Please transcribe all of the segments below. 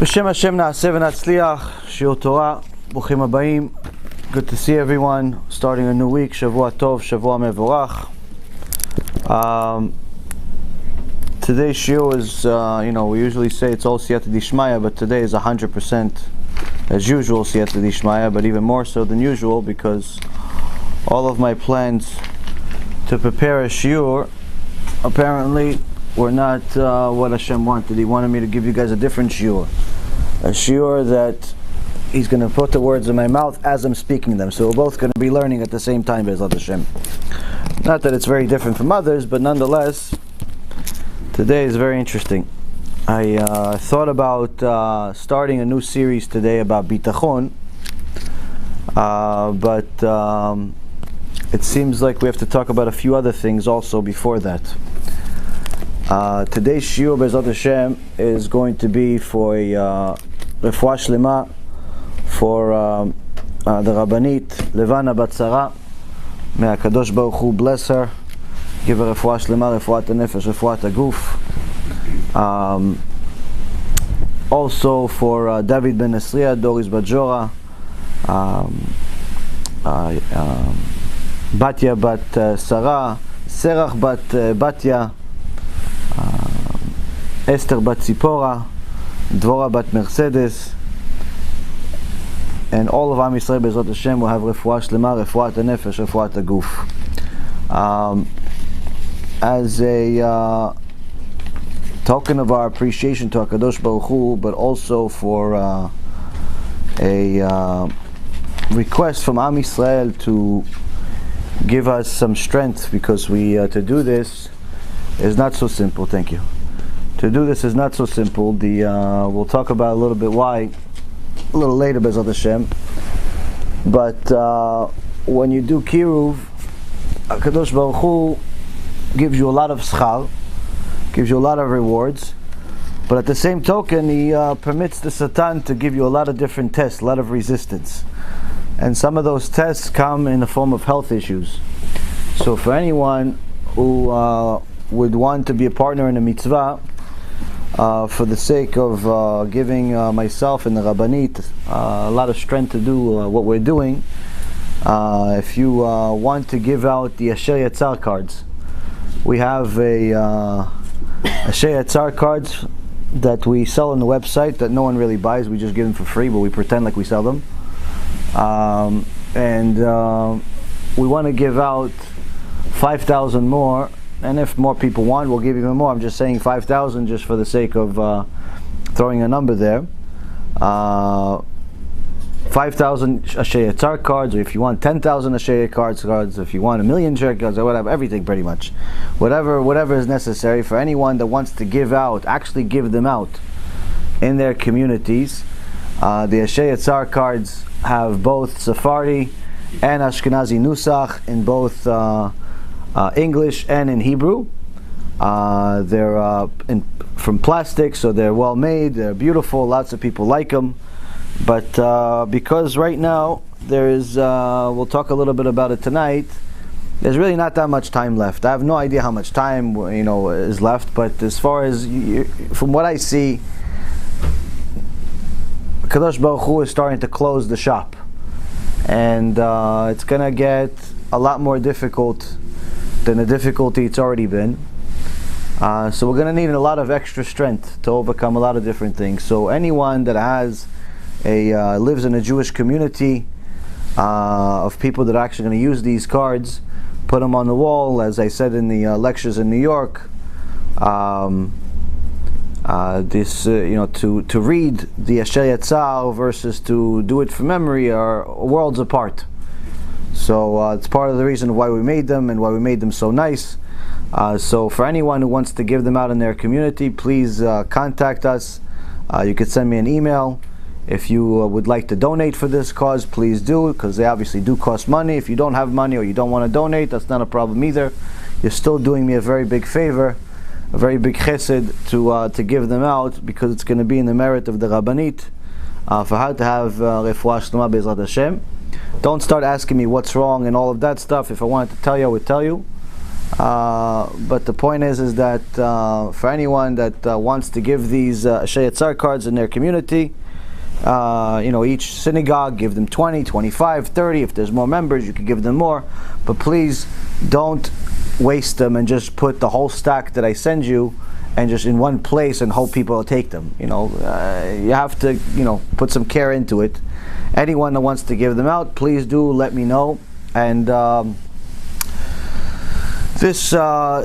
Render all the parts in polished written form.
B'Shem Hashem na'aseh v'natzliach, Shiur Torah, Bruchim Habayim. Good to see everyone. Starting a new week, Shavua Tov, Shavua Mevorach. Today's shiur is, we usually say it's all Siyata Dishmaya, but today is 100% as usual Siyata Dishmaya, but even more so than usual because all of my plans to prepare a shiur apparently were not what Hashem wanted. He wanted me to give you guys a different shiur. A shiur that He's going to put the words in my mouth as I'm speaking them. So we're both going to be learning at the same time, Be'ezrat Hashem. Not that it's very different from others, but nonetheless, today is very interesting. I thought about starting a new series today about bitachon, but it seems like we have to talk about a few other things also before that. Today's shiur, Be'ezrat Hashem, is going to be for a refuah shlema for the Rabbanit Levana Bat Sara. May HaKadosh Baruch Hu bless her, give her refuah shlema, refuat hanefesh, refuat haguf. Also for David Ben Esriya, Doris Bajora, Batya Bat Sara, Serach Bat Batya, Esther Bat Tzipora, Dvora Bat Mercedes, and all of Am Yisrael Be'ezrat Hashem will have refuah shlema, refuat hanefesh, refuat haguf. As a token of our appreciation to HaKadosh Baruch Hu, but also for a request from Am Yisrael to give us some strength, because to do this is not so simple. Thank you. To do this is not so simple. We'll talk about a little bit why a little later, Be'ezrat Hashem. But when you do kiruv, HaKadosh Baruch Hu gives you a lot of schar, gives you a lot of rewards, but at the same token, He permits the Satan to give you a lot of different tests, a lot of resistance. And some of those tests come in the form of health issues. So for anyone who would want to be a partner in a mitzvah, for the sake of giving myself and the Rabbanit a lot of strength to do what we're doing, if you want to give out the Asher Yatzar cards, we have a Asher Yatzar cards that we sell on the website that no one really buys. We just give them for free, but we pretend like we sell them. And we want to give out 5,000 more. And if more people want, we'll give even more. I'm just saying 5,000 just for the sake of throwing a number there. 5,000 Asher Yatzar cards, or if you want 10,000 Asher cards, if you want 1,000,000 Asher cards, or whatever, everything pretty much. Whatever is necessary for anyone that wants to give out, actually give them out in their communities. The Asher Yatzar cards have both Sephardi and Ashkenazi nusach in both English and in Hebrew. They're from plastic, so they're well made, they're beautiful, lots of people like them. But because right now there is, we'll talk a little bit about it tonight, there's really not that much time left. I have no idea how much time is left, but as far as, from what I see, Kadosh Baruch Hu is starting to close the shop. And it's going to get a lot more difficult than the difficulty it's already been. So we're going to need a lot of extra strength to overcome a lot of different things. So anyone that has lives in a Jewish community of people that are actually going to use these cards, put them on the wall, as I said in the lectures in New York. To read the Asher Yatzar versus to do it from memory are worlds apart. So it's part of the reason why we made them and why we made them so nice. So for anyone who wants to give them out in their community, please contact us. You could send me an email. If you would like to donate for this cause, please do, because they obviously do cost money. If you don't have money or you don't want to donate, that's not a problem either. You're still doing me a very big favor, a very big chesed to give them out, because it's going to be in the merit of the Rabbanit for her to have refuah shlema Be'ezrat Hashem. Don't start asking me what's wrong and all of that stuff. If I wanted to tell you, I would tell you. But the point is that for anyone that wants to give these Shayatzar cards in their community, each synagogue, give them 20, 25, 30. If there's more members, you can give them more. But please don't waste them and just put the whole stack that I send you and just in one place and hope people will take them. You have to, put some care into it. Anyone that wants to give them out, please do let me know. And this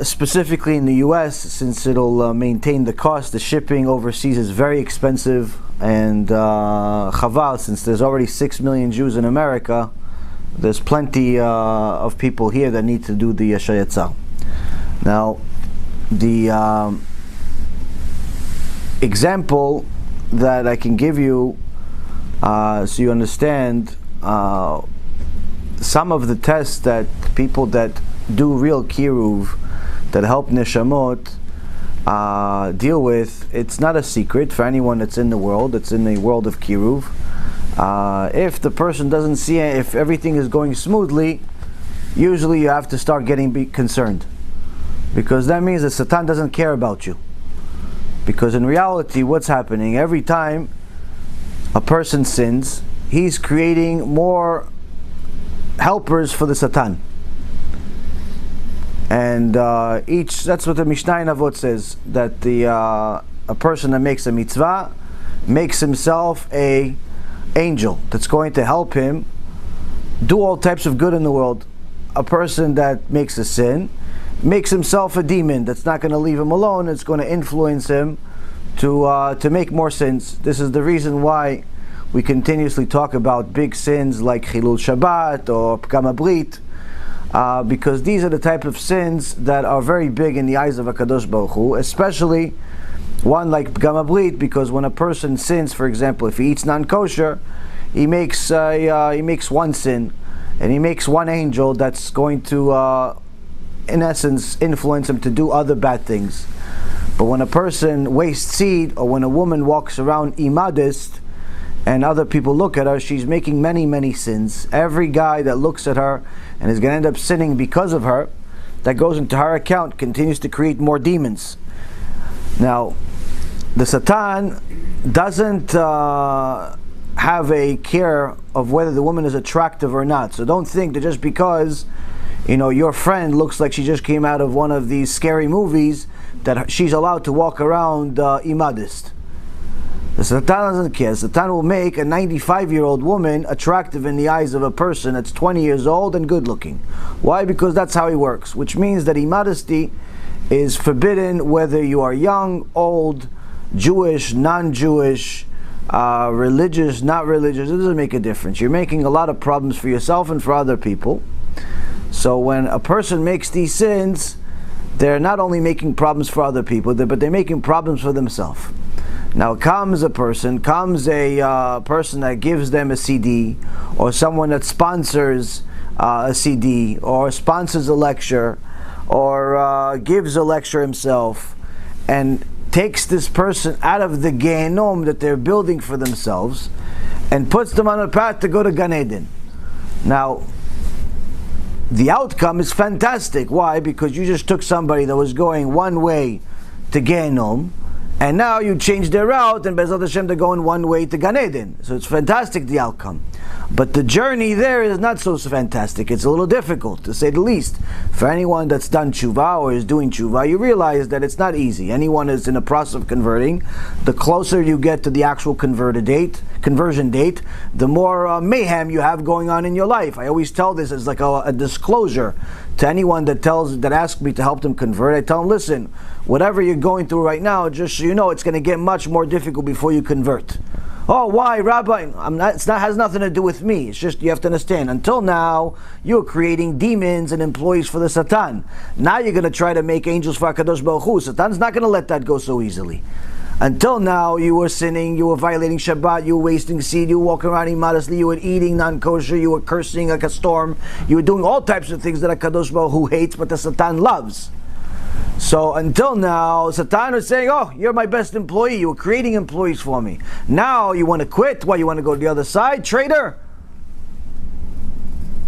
specifically in the US, since it'll maintain the cost, the shipping overseas is very expensive. And Chaval, since there's already 6 million Jews in America, there's plenty of people here that need to do the Shayatzar. Now, the example that I can give you, so you understand, some of the tests that people that do real kiruv, that help neshamot, deal with, it's not a secret for anyone that's in the world, that's in the world of kiruv. If the person doesn't see it, if everything is going smoothly, usually you have to start getting concerned, because that means that Satan doesn't care about you. Because in reality, what's happening, every time a person sins, he's creating more helpers for the Satan. And that's what the Mishnah in Avot says, that a person that makes a mitzvah makes himself a angel that's going to help him do all types of good in the world. A person that makes a sin makes himself a demon that's not going to leave him alone. It's going to influence him to make more sins. This is the reason why we continuously talk about big sins like Chilul Shabbat or Pgam Brit, because these are the type of sins that are very big in the eyes of HaKadosh Baruch Hu, especially one like Pgam Brit, because when a person sins, for example, if he eats non-kosher, he makes one sin, and he makes one angel that's going to, in essence, influence him to do other bad things. But when a person wastes seed, or when a woman walks around immodest, and other people look at her, she's making many, many sins. Every guy that looks at her and is going to end up sinning because of her, that goes into her account, continues to create more demons. Now, the Satan doesn't have a care of whether the woman is attractive or not. So don't think that just because your friend looks like she just came out of one of these scary movies, that she's allowed to walk around immodest. The Satan doesn't care. Satan will make a 95-year-old woman attractive in the eyes of a person that's 20 years old and good looking. Why? Because that's how he works. Which means that immodesty is forbidden whether you are young, old, Jewish, non-Jewish, religious, not religious. It doesn't make a difference. You're making a lot of problems for yourself and for other people. So when a person makes these sins, they're not only making problems for other people, but they're making problems for themselves. Now comes a person that gives them a CD, or someone that sponsors a CD, or sponsors a lecture, or gives a lecture himself, and takes this person out of the Gehenom that they're building for themselves, and puts them on a path to go to Gan Eden. Now, the outcome is fantastic. Why? Because you just took somebody that was going one way to Gehenom, and now you change their route, and Be'ezrat Hashem, they're going one way to Gan Eden. So it's fantastic, the outcome. But the journey there is not so fantastic. It's a little difficult, to say the least. For anyone that's done tshuva or is doing tshuva, you realize that it's not easy. Anyone that's in the process of converting, the closer you get to the actual conversion date, the more mayhem you have going on in your life. I always tell this as like a disclosure to anyone that asks me to help them convert. I tell them, listen, whatever you're going through right now, just so you know, it's going to get much more difficult before you convert. Oh, why, Rabbi? Has nothing to do with me. It's just, you have to understand, until now, you're creating demons and employees for the Satan. Now you're going to try to make angels for HaKadosh Baruch Hu. Satan's not going to let that go so easily. Until now, you were sinning, you were violating Shabbat, you were wasting seed, you were walking around immodestly, you were eating non-kosher, you were cursing like a storm, you were doing all types of things that HaKadosh Baruch Hu hates, but the Satan loves. So until now, Satan was saying, oh, you're my best employee, you were creating employees for me. Now you want to quit? Why, you want to go to the other side? Traitor!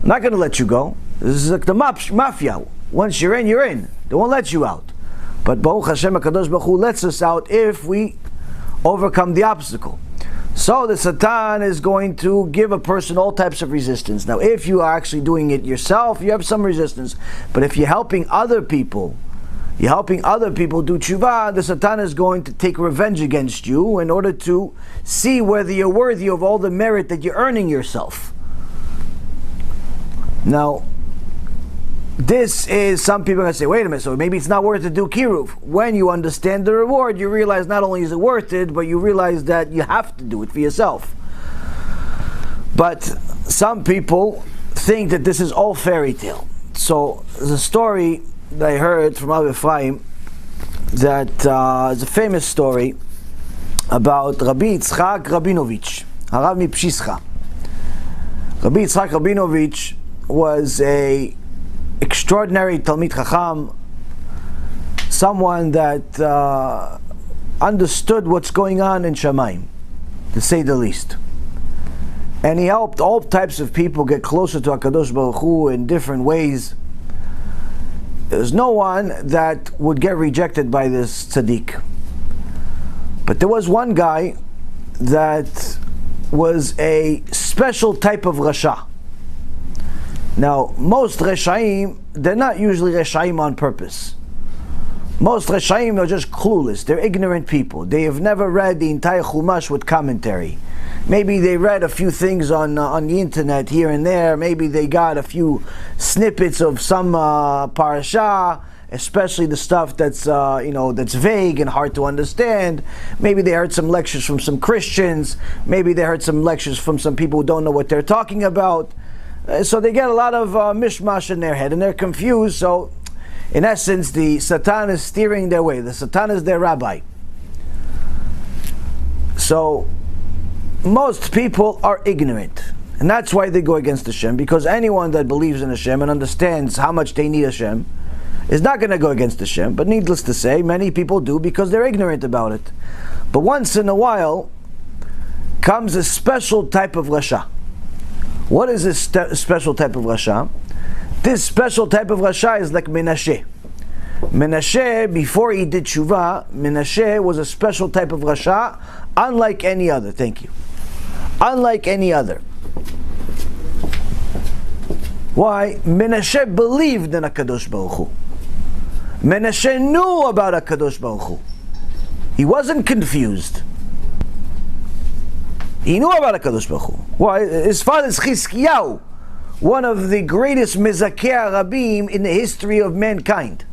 I'm not going to let you go. This is like the mafia. Once you're in, you're in. They won't let you out. But Baruch Hashem, HaKadosh Baruch Hu lets us out if we overcome the obstacle. So the Satan is going to give a person all types of resistance. Now, if you are actually doing it yourself, you have some resistance. But if you're helping other people do tshuva, the Satan is going to take revenge against you in order to see whether you're worthy of all the merit that you're earning yourself. Now, this is, some people are going to say, wait a minute, so maybe it's not worth to do kiruv. When you understand the reward, you realize not only is it worth it, but you realize that you have to do it for yourself. But some people think that this is all fairy tale. So there's a story that I heard from Rabbi Ephraim that is a famous story about Rabbi Yitzchak Rabinovich, Harav Mipshischa. Rabbi Yitzchak Rabinovich was a extraordinary Talmid Chacham, someone that understood what's going on in Shamayim, to say the least. And he helped all types of people get closer to HaKadosh Baruch Hu in different ways. There's no one that would get rejected by this tzaddik. But there was one guy that was a special type of Rasha. Now, most Reshaim, they're not usually Reshaim on purpose. Most Reshaim are just clueless. They're ignorant people. They have never read the entire Chumash with commentary. Maybe they read a few things on the internet here and there. Maybe they got a few snippets of some parasha, especially the stuff that's that's vague and hard to understand. Maybe they heard some lectures from some Christians. Maybe they heard some lectures from some people who don't know what they're talking about. So they get a lot of mishmash in their head and they're confused. So in essence, the Satan is steering their way. The Satan is their rabbi. So most people are ignorant. And that's why they go against Hashem. Because anyone that believes in Hashem and understands how much they need Hashem is not going to go against Hashem. But needless to say, many people do because they're ignorant about it. But once in a while comes a special type of Rasha. What is this special type of Rasha? This special type of Rasha is like Menashe. Menashe, before he did Tshuva, Menashe was a special type of Rasha, unlike any other. Thank you. Unlike any other. Why? Menashe believed in HaKadosh Baruch Hu. Menashe knew about HaKadosh Baruch Hu. He wasn't confused. He knew about HaKadosh Baruch Hu. Why? His father is Chizkiyahu, one of the greatest Mezakei Rabim in the history of mankind.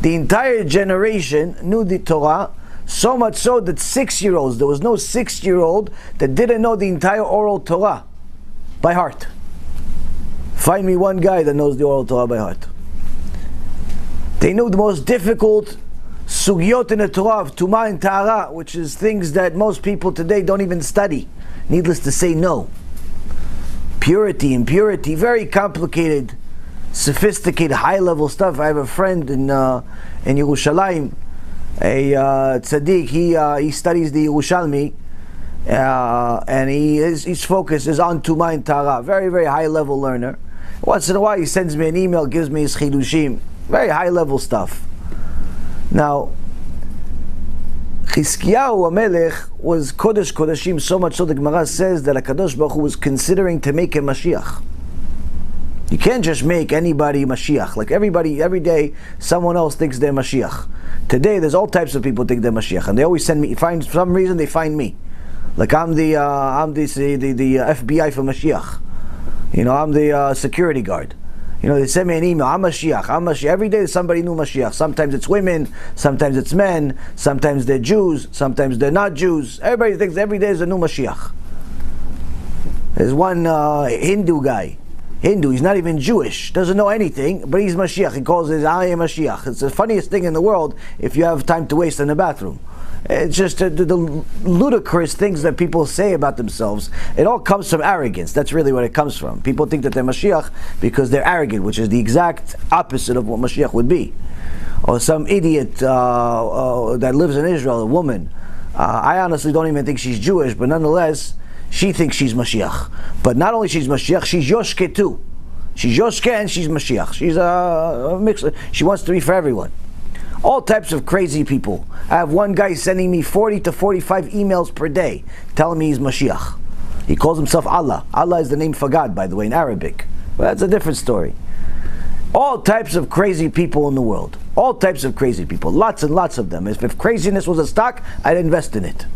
The entire generation knew the Torah, so much so that 6-year-olds, there was no 6-year-old that didn't know the entire oral Torah by heart. Find me one guy that knows the oral Torah by heart. They knew the most difficult Sugyot in the Torah of Tumah and Tahara, which is things that most people today don't even study. Needless to say, no. Purity, impurity, very complicated, sophisticated, high-level stuff. I have a friend in Yerushalayim, a tzaddik. He studies the Yerushalmi, and his focus is on Tumah and Tahara. Very, very high-level learner. Once in a while, he sends me an email, gives me his chidushim. Very high-level stuff. Now, Chizkiyahu HaMelech was Kodesh Kodeshim, so much so the Gemara says that HaKadosh Baruch Hu was considering to make a Mashiach. You can't just make anybody Mashiach. Like everybody, every day, someone else thinks they're Mashiach. Today, there's all types of people who think they're Mashiach, and they always send me. For some reason, they find me. Like I'm the FBI for Mashiach. I'm the security guard. They send me an email, I'm Mashiach. Every day somebody new Mashiach. Sometimes it's women, sometimes it's men, sometimes they're Jews, sometimes they're not Jews. Everybody thinks every day is a new Mashiach. There's one Hindu guy. He's not even Jewish, doesn't know anything, but he's Mashiach. He calls it, I am Mashiach. It's the funniest thing in the world if you have time to waste in the bathroom. It's just the ludicrous things that people say about themselves. It all comes from arrogance. That's really what it comes from. People think that they're Mashiach because they're arrogant, which is the exact opposite of what Mashiach would be. Or some idiot that lives in Israel, a woman. I honestly don't even think she's Jewish, but nonetheless, she thinks she's Mashiach. But not only she's Mashiach, she's Yoshke too. She's Yoshke and she's Mashiach. She's a mix. She wants to be for everyone. All types of crazy people. I have one guy sending me 40 to 45 emails per day telling me he's Mashiach. He calls himself Allah. Allah is the name for God, by the way, in Arabic. But that's a different story. All types of crazy people in the world. All types of crazy people. Lots and lots of them. If craziness was a stock, I'd invest in it.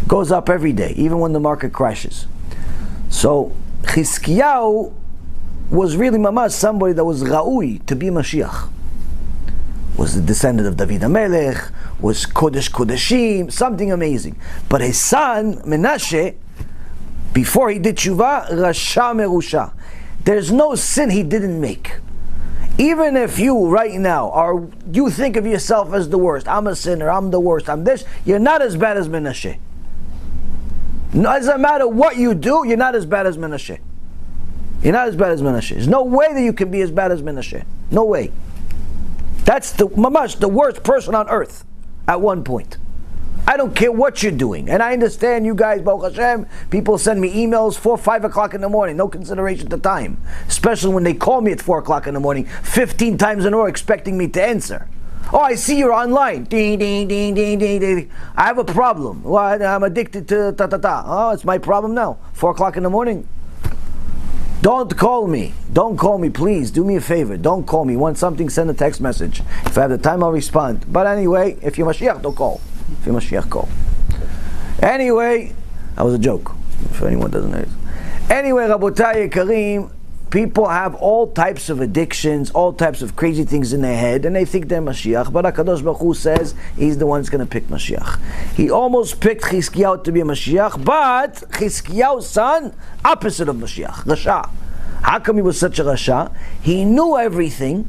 It goes up every day, even when the market crashes. So, Chizkiyahu was really mamash somebody that was Ra'ui to be Mashiach. Was the descendant of David HaMelech, was Kodesh Kodeshim, something amazing. But his son, Menashe, before he did Tshuva, Rasha Merusha. There's no sin he didn't make. Even if you right now you think of yourself as the worst, I'm a sinner, I'm the worst, I'm this, you're not as bad as Menashe. It doesn't matter what you do, you're not as bad as Menashe. You're not as bad as Menashe. There's no way that you can be as bad as Menashe. No way. That's the worst person on earth at one point. I don't care what you're doing. And I understand you guys, Baruch Hashem, people send me emails 4, 5 o'clock in the morning, no consideration to time. Especially when they call me at 4 o'clock in the morning, 15 times in a row expecting me to answer. Oh, I see you're online. Ding, ding, ding, ding, ding, ding. I have a problem. What? I'm addicted to ta-ta-ta. Oh, it's my problem now. 4 o'clock in the morning. Don't call me. Don't call me, please. Do me a favor. Don't call me. Want something, send a text message. If I have the time, I'll respond. But anyway, if you're Mashiach, don't call. If you're Mashiach, call. Anyway, that was a joke. If anyone doesn't know it. Anyway, Rabotai Kareem, people have all types of addictions, all types of crazy things in their head, and they think they're Mashiach. But HaKadosh Baruch Hu says he's the one that's going to pick Mashiach. He almost picked Chizkiyahu to be a Mashiach, but Chizkiyahu's son, opposite of Mashiach, Rasha. How come he was such a Rasha? He knew everything.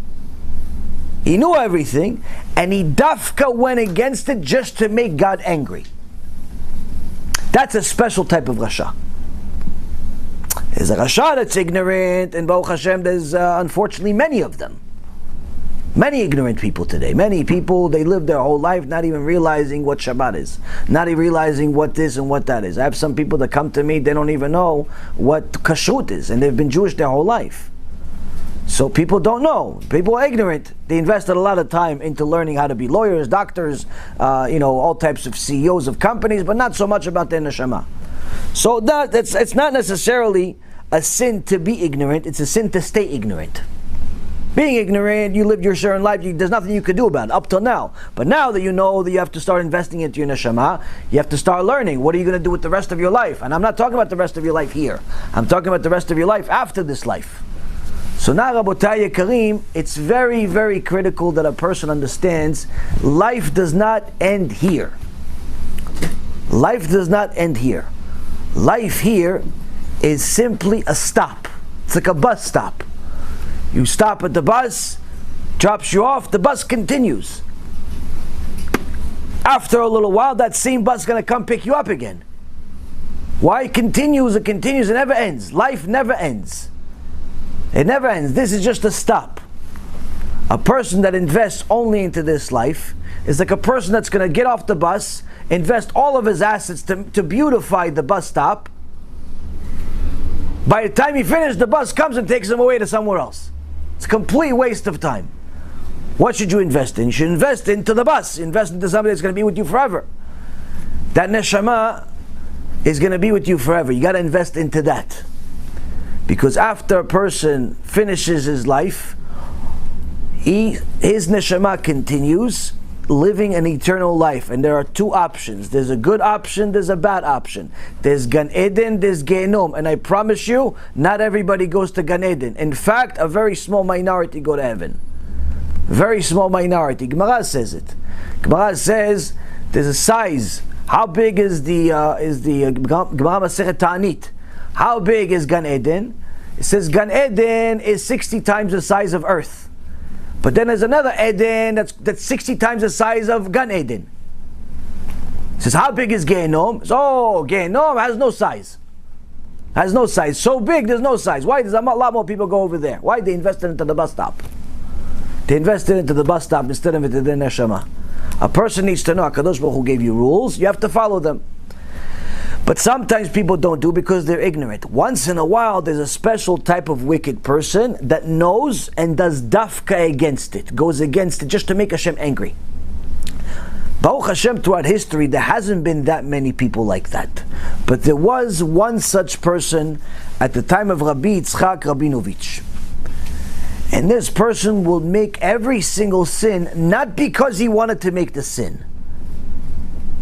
He knew everything, and he dafka went against it just to make God angry. That's a special type of Rasha. There's a Rasha that's ignorant, and Baruch Hashem, there's unfortunately many of them. Many ignorant people today. Many people, they live their whole life not even realizing what Shabbat is. Not even realizing what this and what that is. I have some people that come to me, they don't even know what kashrut is, and they've been Jewish their whole life. So people don't know. People are ignorant. They invested a lot of time into learning how to be lawyers, doctors, all types of CEOs of companies, but not so much about their neshama. So it's not necessarily a sin to be ignorant, it's a sin to stay ignorant. Being ignorant, you lived your certain life, there's nothing you could do about it up till now. But now that you know that you have to start investing into your neshama, you have to start learning. What are you going to do with the rest of your life? And I'm not talking about the rest of your life here. I'm talking about the rest of your life after this life. So now, Rabotai Kareem, it's very, very critical that a person understands life does not end here. Life does not end here. Life here is simply a stop. It's like a bus stop. You stop at the bus, drops you off, the bus continues. After a little while, that same bus is going to come pick you up again. Why? It continues, it never ends. Life never ends. It never ends. This is just a stop. A person that invests only into this life is like a person that's going to get off the bus, invest all of his assets to beautify the bus stop. By the time he finishes, the bus comes and takes him away to somewhere else. It's a complete waste of time. What should you invest in? You should invest into the bus. Invest into somebody that's going to be with you forever. That neshama is going to be with you forever. You got to invest into that. Because after a person finishes his life, his neshama continues living an eternal life. And there are two options. There's a good option, there's a bad option. There's Gan Eden, there's Gehenom. And I promise you, not everybody goes to Gan Eden. In fact, a very small minority go to heaven. Very small minority. Gemara says it. Gemara says there's a size. How big is the Gemara Masechet Ta'anit? How big is Gan Eden? It says Gan Eden is 60 times the size of earth. But then there's another Eden that's 60 times the size of Gan Eden. It says, how big is Gehenom? So, Gehenom has no size. Has no size. So big, there's no size. Why? There's a lot more people go over there. Why? They invested into the bus stop. They invested into the bus stop instead of into their neshama. A person needs to know, HaKadosh Baruch Hu gave you rules, you have to follow them. But sometimes people don't do because they're ignorant. Once in a while, there's a special type of wicked person that knows and does dafka against it, goes against it just to make Hashem angry. Baruch Hashem, throughout history, there hasn't been that many people like that. But there was one such person at the time of Rabbi Yitzchak Rabinovich. And this person will make every single sin, not because he wanted to make the sin,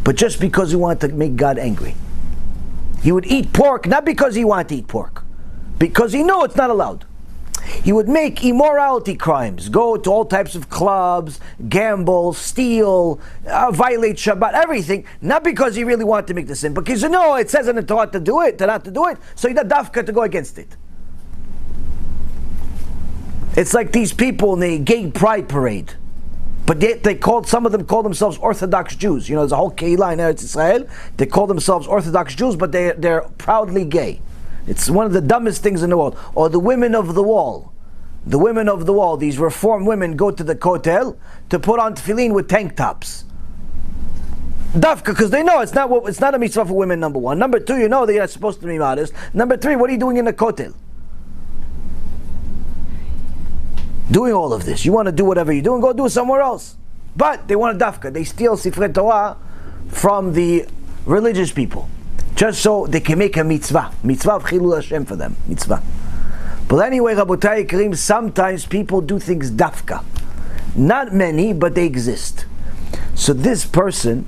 but just because he wanted to make God angry. He would eat pork, not because he wanted to eat pork, because he knew it's not allowed. He would make immorality crimes, go to all types of clubs, gamble, steal, violate Shabbat, everything, not because he really wanted to make the sin, because you know it says in the Torah to do it, to not to do it, so he did dafka to go against it. It's like these people in the gay pride parade. But some of them call themselves Orthodox Jews. You know, there's a whole Keilah in Eretz Israel. They call themselves Orthodox Jews, but they're proudly gay. It's one of the dumbest things in the world. Or the women of the wall. The women of the wall, these reformed women go to the kotel to put on tefillin with tank tops. Dafka, because they know it's not a mitzvah for women, number one. Number two, you know they're not supposed to be modest. Number three, what are you doing in the kotel? Doing all of this. You want to do whatever you're doing, go do it somewhere else. But they want a dafka. They steal Sifrei Torah from the religious people, just so they can make a mitzvah. Mitzvah of Chilul Hashem for them. Mitzvah. But anyway, Rabotai Karim, sometimes people do things dafka. Not many, but they exist. So this person,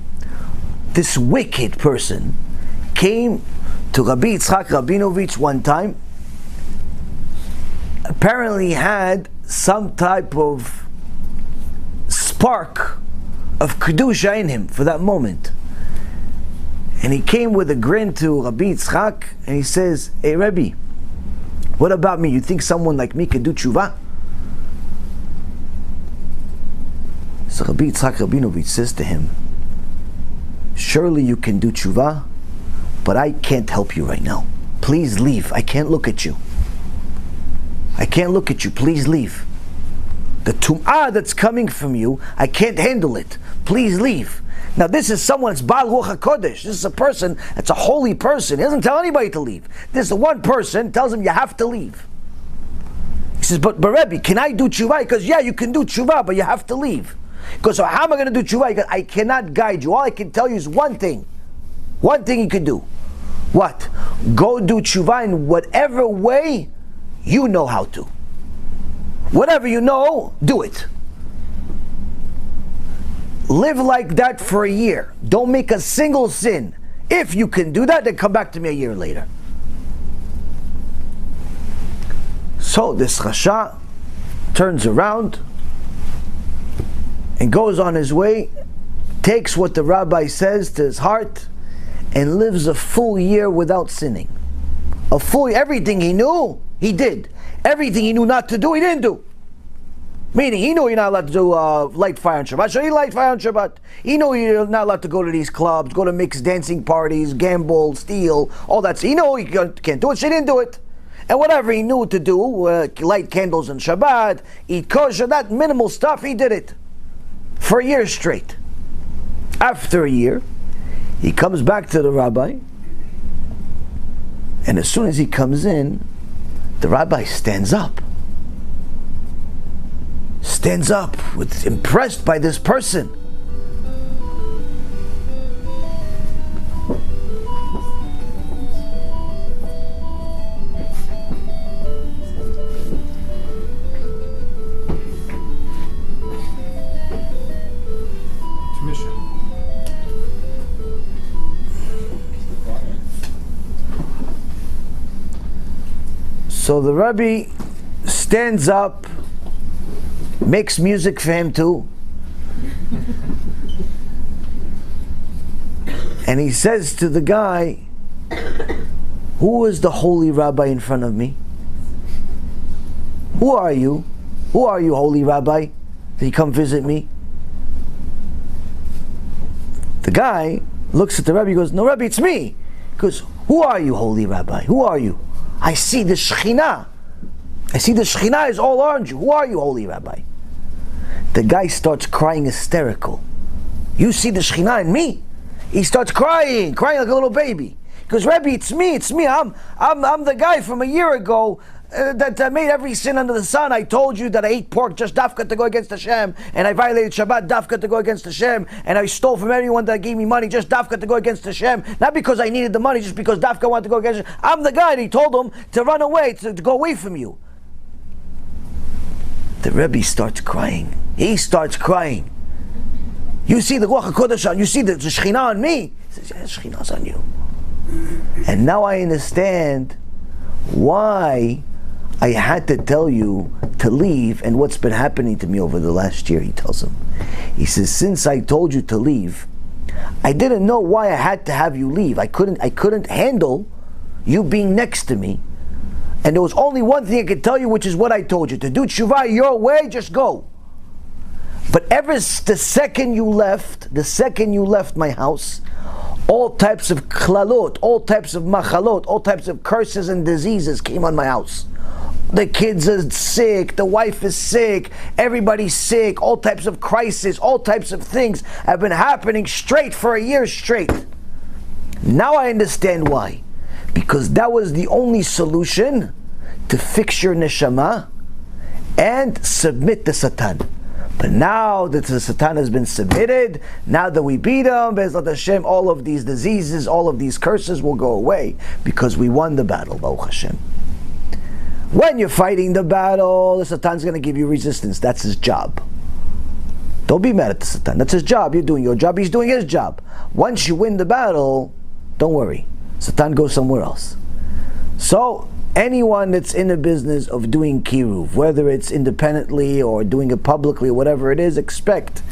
this wicked person, came to Rabbi Yitzchak Rabinovich one time. Apparently had some type of spark of kedusha in him for that moment, and he came with a grin to Rabbi Yitzchak and he says, "Hey Rebbe, what about me? You think someone like me can do tshuva?" So Rabbi Yitzchak Rabinovich says to him, "Surely you can do tshuva, but I can't help you right now. Please leave. I can't look at you. I can't look at you. Please leave. The tum'ah that's coming from you, I can't handle it. Please leave." Now this is someone that's Baal Ruach HaKodesh. This is a person that's a holy person. He doesn't tell anybody to leave. This is one person tells him you have to leave. He says, but Rebbe, can I do tshuva? He goes, yeah, you can do tshuva, but you have to leave. He goes, so how am I going to do tshuva? He goes, I cannot guide you. All I can tell you is one thing. One thing you can do. What? Go do tshuva in whatever way you know how to. Whatever you know, do it. Live like that for a year. Don't make a single sin. If you can do that, then come back to me a year later. So this Rasha turns around and goes on his way, takes what the rabbi says to his heart, and lives a full year without sinning. Everything he knew, he did. Everything he knew not to do, he didn't do. Meaning, he knew you're not allowed to do light fire on Shabbat, so he light fire on Shabbat. He knew you're not allowed to go to these clubs, go to mixed dancing parties, gamble, steal, all that. So he knew he can't do it, so he didn't do it. And whatever he knew to do, light candles on Shabbat, eat kosher, that minimal stuff, he did it. For a year straight. After a year, he comes back to the rabbi, and as soon as he comes in, the rabbi stands up. Stands up, impressed by this person. So the Rabbi stands up, makes music for him too, and he says to the guy, who is the holy rabbi in front of me? Who are you? Who are you, holy rabbi? Did you come visit me? The guy looks at the rabbi and goes, no, Rabbi, it's me. He goes, who are you, holy rabbi? Who are you? I see the Shekhinah. I see the Shekhinah is all around you. Who are you, holy rabbi? The guy starts crying hysterical. You see the Shekhinah in me? He starts crying like a little baby. Because Rebbe, it's me. I'm the guy from a year ago that made every sin under the sun. I told you that I ate pork just dafka to go against Hashem, and I violated Shabbat dafka to go against Hashem, and I stole from everyone that gave me money just dafka to go against Hashem, not because I needed the money, just because dafka wanted to go against Hashem. I'm the guy that he told him to run away, to go away from you. The Rebbe starts crying. He starts crying. You see the Ruach HaKodesh on, you see the Shekhinah on me? He says, yeah, Shekhinah's on you. And now I understand why I had to tell you to leave and what's been happening to me over the last year, he tells him. He says, since I told you to leave, I didn't know why I had to have you leave. I couldn't handle you being next to me. And there was only one thing I could tell you, which is what I told you. To do tshuva your way, just go. But the second you left my house, all types of klalot, all types of machalot, all types of curses and diseases came on my house. The kids are sick, the wife is sick, everybody's sick, all types of crises, all types of things have been happening straight for a year straight. Now I understand why. Because that was the only solution to fix your neshama and submit the Satan. But now that the Satan has been submitted, now that we beat him, Be'ezrat Hashem, all of these diseases, all of these curses will go away because we won the battle, Baruch Hashem. When you're fighting the battle, the Satan's going to give you resistance. That's his job. Don't be mad at the Satan. That's his job. You're doing your job. He's doing his job. Once you win the battle, don't worry. Satan goes somewhere else. So, anyone that's in the business of doing kiruv, whether it's independently or doing it publicly or whatever it is, expect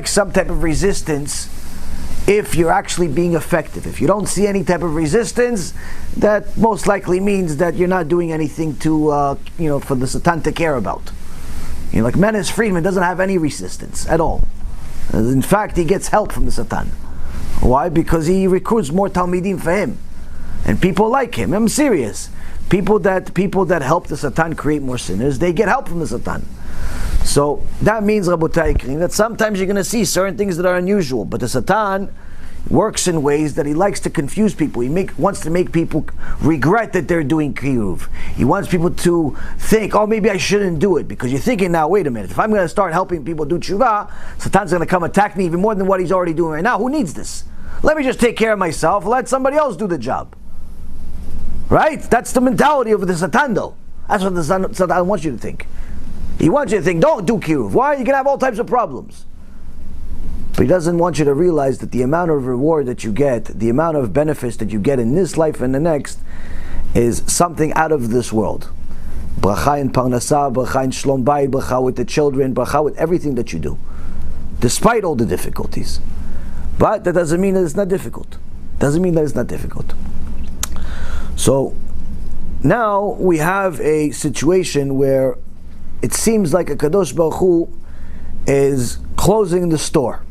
some type of resistance if you're actually being effective. If you don't see any type of resistance, that most likely means that you're not doing anything to, for the Satan to care about. Like Menace Friedman doesn't have any resistance at all. In fact, he gets help from the Satan. Why? Because he recruits more Talmidim for him. And people like him. I'm serious. People that help the Satan create more sinners, they get help from the Satan. So that means, Rabotai, that sometimes you're going to see certain things that are unusual, but the Satan works in ways that he likes to confuse people. He wants to make people regret that they're doing kiruv. He wants people to think, oh, maybe I shouldn't do it, because you're thinking now, wait a minute, if I'm going to start helping people do tshuva, Satan's going to come attack me even more than what he's already doing right now. Who needs this? Let me just take care of myself, let somebody else do the job. Right? That's the mentality of the Satan, though. That's what the Satan wants you to think. He wants you to think, don't do kiruv. Why? You can have all types of problems. But he doesn't want you to realize that the amount of reward that you get, the amount of benefits that you get in this life and the next, is something out of this world. Bracha in parnasah, bracha in shlom bayit, bracha with the children, bracha with everything that you do, despite all the difficulties. But that doesn't mean that it's not difficult. Doesn't mean that it's not difficult. So now we have a situation where it seems like a Kadosh Baruch Hu is closing the store.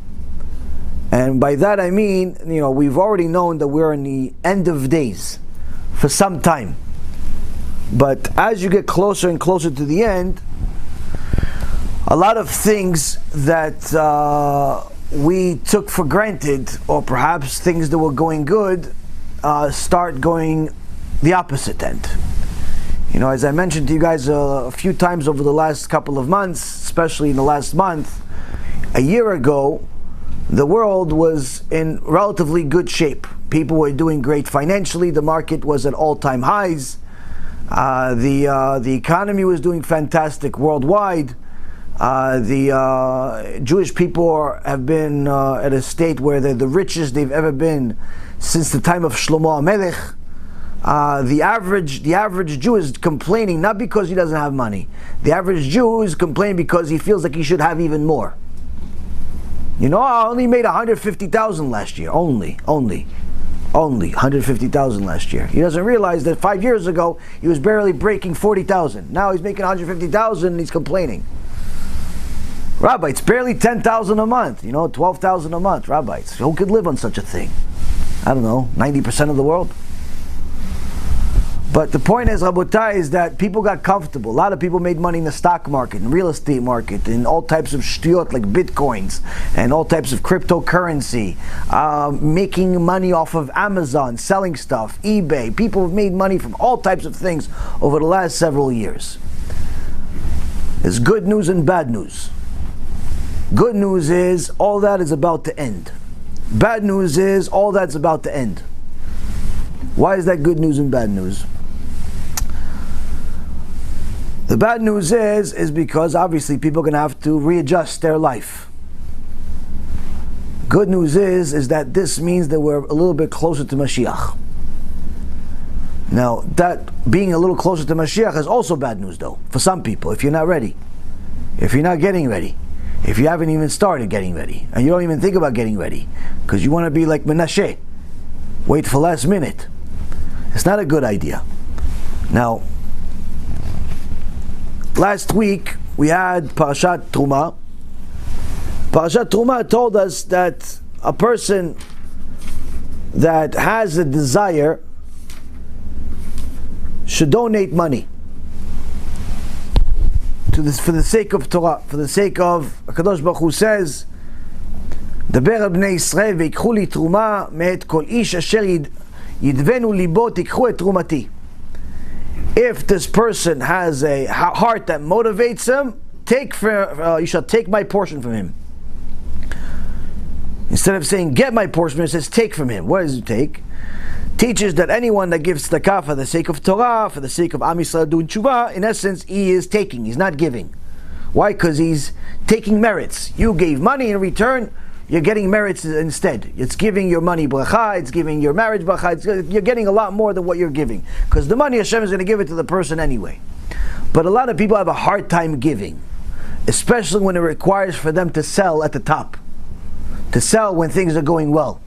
And by that I mean, we've already known that we're in the end of days for some time. But as you get closer and closer to the end, a lot of things that we took for granted, or perhaps things that were going good, start going the opposite end. As I mentioned to you guys a few times over the last couple of months, especially in the last month, a year ago, the world was in relatively good shape. People were doing great financially. The market was at all-time highs. The economy was doing fantastic worldwide. The Jewish people have been at a state where they're the richest they've ever been since the time of Shlomo HaMelech. The average Jew is complaining not because he doesn't have money. The average Jew is complaining because he feels like he should have even more. I only made 150,000 last year. Only 150,000 last year. He doesn't realize that 5 years ago he was barely breaking 40,000. Now he's making 150,000 and he's complaining. Rabbi, it's barely 10,000 a month. 12,000 a month. Rabbi, who could live on such a thing? I don't know, 90% of the world. But the point is, Rabotai, is that people got comfortable. A lot of people made money in the stock market, in real estate market, in all types of shtuyot like bitcoins and all types of cryptocurrency, making money off of Amazon, selling stuff, eBay. People have made money from all types of things over the last several years. There's good news and bad news. Good news is all that is about to end. Bad news is all that's about to end. Why is that good news and bad news? The bad news is because obviously people are going to have to readjust their life. Good news is that this means that we're a little bit closer to Mashiach. Now, that being a little closer to Mashiach is also bad news though, for some people, if you're not ready. If you're not getting ready. If you haven't even started getting ready. And you don't even think about getting ready. Because you want to be like Menashe. Wait for last minute. It's not a good idea. Now, last week we had Parashat Truma. Parashat Truma told us that a person that has a desire should donate money to this, for the sake of Torah, for the sake of HaKadosh Baruch Hu says, דבר על בני ישראל ויקחו לי תרומה מאת כל איש אשר ידבנו ליבו תיקחו את תרומתי. If this person has a heart that motivates him, you shall take my portion from him. Instead of saying get my portion, it says take from him. What does it take? Teaches that anyone that gives tzedakah for the sake of Torah, for the sake of Am Yisrael doing tshuva, in essence, he is taking, he's not giving. Why? Because he's taking merits. You gave money in return, you're getting merits instead. It's giving your money bracha, it's giving your marriage bracha, you're getting a lot more than what you're giving. Because the money Hashem is going to give it to the person anyway. But a lot of people have a hard time giving, especially when it requires for them to sell at the top. To sell when things are going well.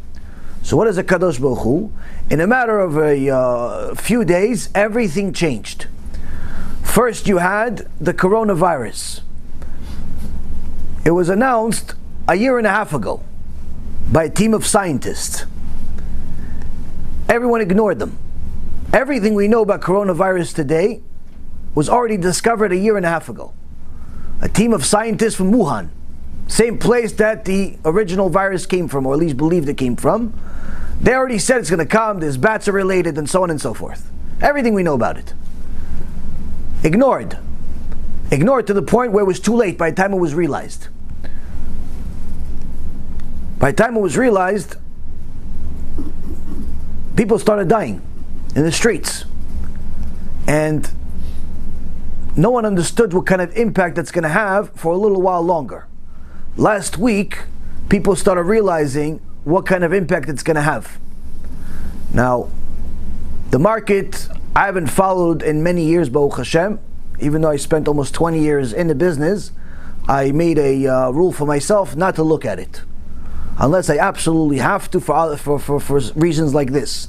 So what is a Kadosh Baruch Hu? In a matter of a few days, everything changed. First you had the coronavirus. It was announced a year and a half ago by a team of scientists. Everyone ignored them. Everything we know about coronavirus today was already discovered a year and a half ago. A team of scientists from Wuhan, same place that the original virus came from, or at least believed it came from. They already said it's going to come, there's bats are related, and so on and so forth. Everything we know about it. Ignored. Ignored to the point where it was too late by the time it was realized. By the time it was realized, people started dying in the streets. And no one understood what kind of impact that's going to have for a little while longer. Last week, people started realizing what kind of impact it's going to have. Now, the market, I haven't followed in many years, Baruch Hashem. Even though I spent almost 20 years in the business, I made a rule for myself not to look at it. Unless I absolutely have to for reasons like this.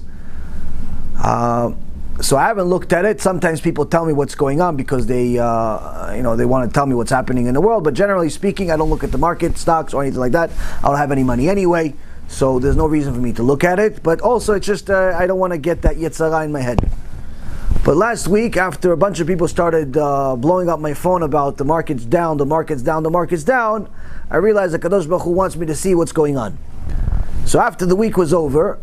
So I haven't looked at it. Sometimes people tell me what's going on because they want to tell me what's happening in the world. But generally speaking, I don't look at the market, stocks, or anything like that. I don't have any money anyway, so there's no reason for me to look at it. But also, it's just I don't want to get that yetzara in my head. But last week, after a bunch of people started blowing up my phone about the market's down, the market's down, the market's down, I realized that Kadosh Baruch Hu wants me to see what's going on. So after the week was over,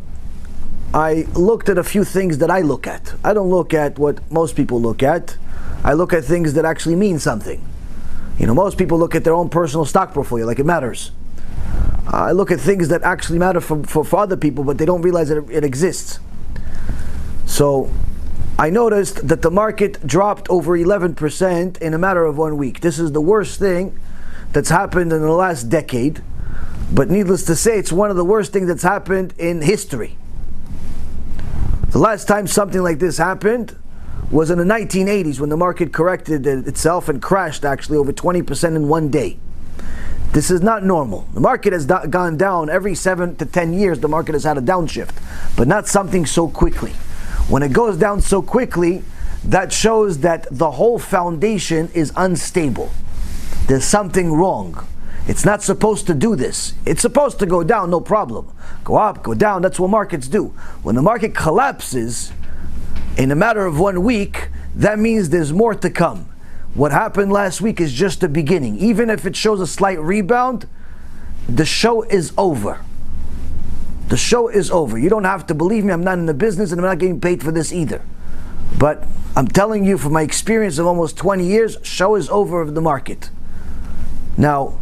I looked at a few things that I look at. I don't look at what most people look at. I look at things that actually mean something. You know, most people look at their own personal stock portfolio like it matters. I look at things that actually matter for other people, but they don't realize that it exists. So I noticed that the market dropped over 11% in a matter of 1 week. This is the worst thing that's happened in the last decade. But needless to say, it's one of the worst things that's happened in history. The last time something like this happened was in the 1980s when the market corrected itself and crashed actually over 20% in 1 day. This is not normal. The market has gone down every 7 to 10 years. The market has had a downshift, but not something so quickly. When it goes down so quickly, that shows that the whole foundation is unstable. There's something wrong. It's not supposed to do this. It's supposed to go down, no problem. Go up, go down, that's what markets do. When the market collapses, in a matter of 1 week, that means there's more to come. What happened last week is just the beginning. Even if it shows a slight rebound, the show is over. The show is over. You don't have to believe me. I'm not in the business and I'm not getting paid for this either. But I'm telling you from my experience of almost 20 years, show is over of the market. Now,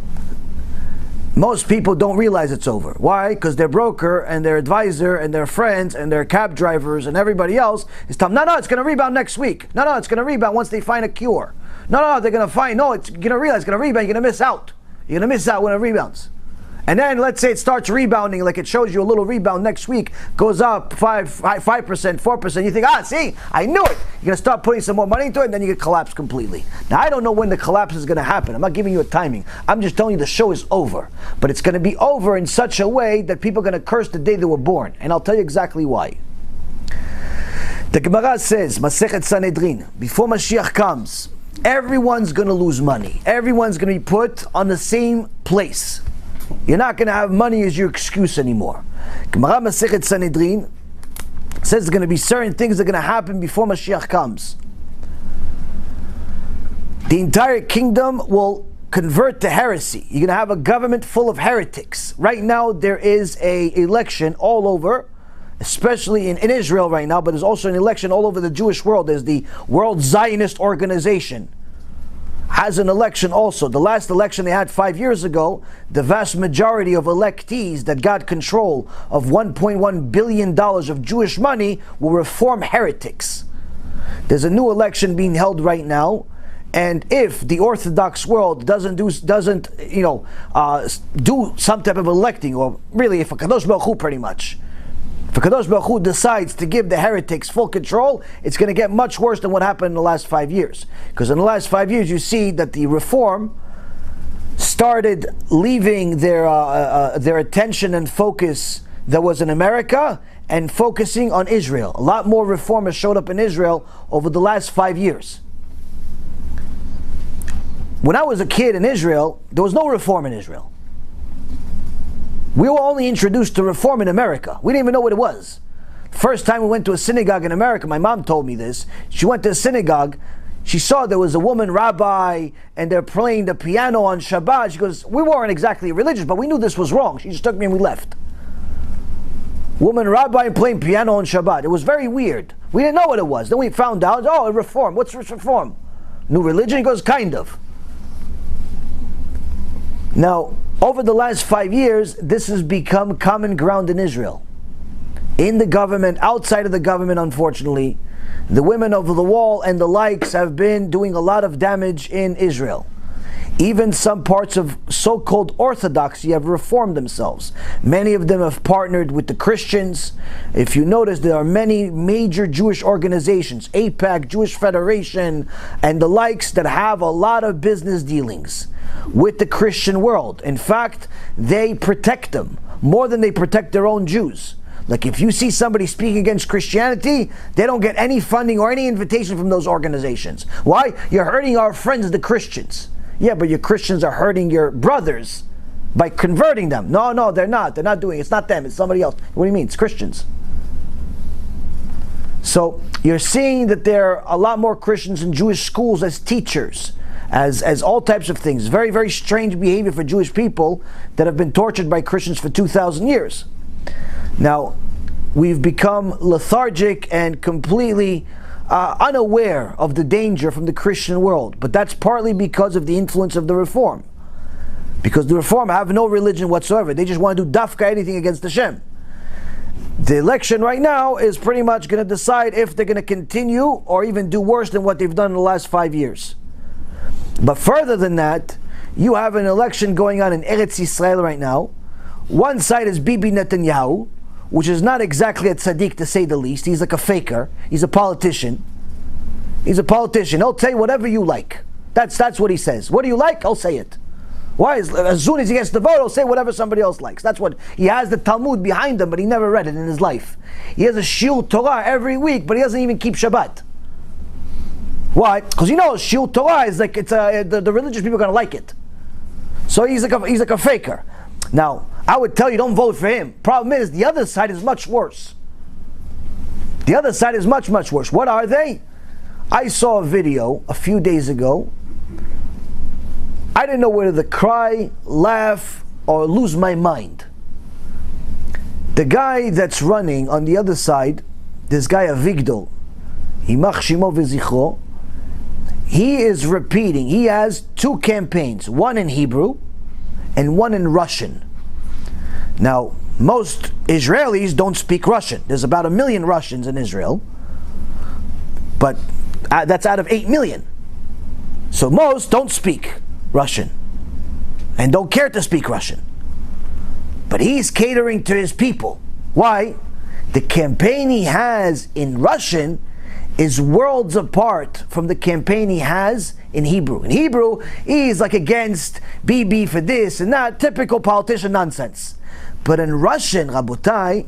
most people don't realize it's over. Why? Because their broker and their advisor and their friends and their cab drivers and everybody else is telling them, no, it's going to rebound next week. No, it's going to rebound once they find a cure. No, they're going to find, it's going to realize it's going to rebound. You're going to miss out. You're going to miss out when it rebounds. And then let's say it starts rebounding, like it shows you a little rebound next week, goes up 5%, 4%. You think, see, I knew it. You're going to start putting some more money into it, and then you get collapsed completely. Now, I don't know when the collapse is going to happen. I'm not giving you a timing. I'm just telling you the show is over. But it's going to be over in such a way that people are going to curse the day they were born. And I'll tell you exactly why. The Gemara says, Masechet Sanhedrin, before Mashiach comes, everyone's going to lose money. Everyone's going to be put on the same place. You're not going to have money as your excuse anymore. Gemara Masechet Sanhedrin says there's going to be certain things that are going to happen before Mashiach comes. The entire kingdom will convert to heresy. You're going to have a government full of heretics. Right now there is an election all over, especially in Israel right now, but there's also an election all over the Jewish world. There's the World Zionist Organization. Has an election also. The last election they had 5 years ago, the vast majority of electees that got control of $1.1 billion of Jewish money were Reform heretics. There's a new election being held right now, and if the Orthodox world doesn't do some type of electing, or really if Kadosh Baruch Hu pretty much, if Kadosh Baruch Hu decides to give the heretics full control, it's going to get much worse than what happened in the last 5 years. Because in the last 5 years, you see that the Reform started leaving their attention and focus that was in America and focusing on Israel. A lot more reformers showed up in Israel over the last 5 years. When I was a kid in Israel, there was no reform in Israel. We were only introduced to reform in America. We didn't even know what it was. First time we went to a synagogue in America, my mom told me this. She went to a synagogue, she saw there was a woman rabbi and they're playing the piano on Shabbat. She goes, we weren't exactly religious, but we knew this was wrong. She just took me and we left. Woman rabbi playing piano on Shabbat. It was very weird. We didn't know what it was. Then we found out, a reform. What's reform? New religion? He goes, kind of. Now, over the last 5 years, this has become common ground in Israel. In the government, outside of the government, unfortunately, the women of the wall and the likes have been doing a lot of damage in Israel. Even some parts of so-called Orthodoxy have reformed themselves. Many of them have partnered with the Christians. If you notice, there are many major Jewish organizations, AIPAC, Jewish Federation, and the likes, that have a lot of business dealings with the Christian world. In fact, they protect them more than they protect their own Jews. Like if you see somebody speaking against Christianity, they don't get any funding or any invitation from those organizations. Why? You're hurting our friends, the Christians. Yeah, but your Christians are hurting your brothers by converting them. No, they're not. They're not doing it. It's not them. It's somebody else. What do you mean? It's Christians. So you're seeing that there are a lot more Christians in Jewish schools as teachers, as all types of things. Very, very strange behavior for Jewish people that have been tortured by Christians for 2,000 years. Now, we've become lethargic and completely unaware of the danger from the Christian world. But that's partly because of the influence of the Reform. Because the Reform have no religion whatsoever. They just want to do dafka, anything against Hashem. The election right now is pretty much going to decide if they're going to continue or even do worse than what they've done in the last 5 years. But further than that, you have an election going on in Eretz Yisrael right now. One side is Bibi Netanyahu, which is not exactly a tzaddik to say the least. He's like a faker. He's a politician. He's a politician. He'll say whatever you like. That's what he says. What do you like? I'll say it. Why? As soon as he gets the vote, he'll say whatever somebody else likes. That's what he has, the Talmud behind him, but he never read it in his life. He has a Shiur Torah every week, but he doesn't even keep Shabbat. Why? Because Shiur Torah is like the religious people are going to like it. So he's like a faker. Now, I would tell you, don't vote for him. Problem is, the other side is much worse. The other side is much, much worse. What are they? I saw a video a few days ago. I didn't know whether to cry, laugh, or lose my mind. The guy that's running on the other side, this guy Avigdor, Yimach Shimo v'Zichro, he is repeating, he has two campaigns, one in Hebrew and one in Russian. Now, most Israelis don't speak Russian. There's about 1 million Russians in Israel, but that's out of 8 million. So most don't speak Russian and don't care to speak Russian. But he's catering to his people. Why? The campaign he has in Russian is worlds apart from the campaign he has in Hebrew. In Hebrew, he's like against Bibi for this and that, typical politician nonsense. But in Russian, Rabotai,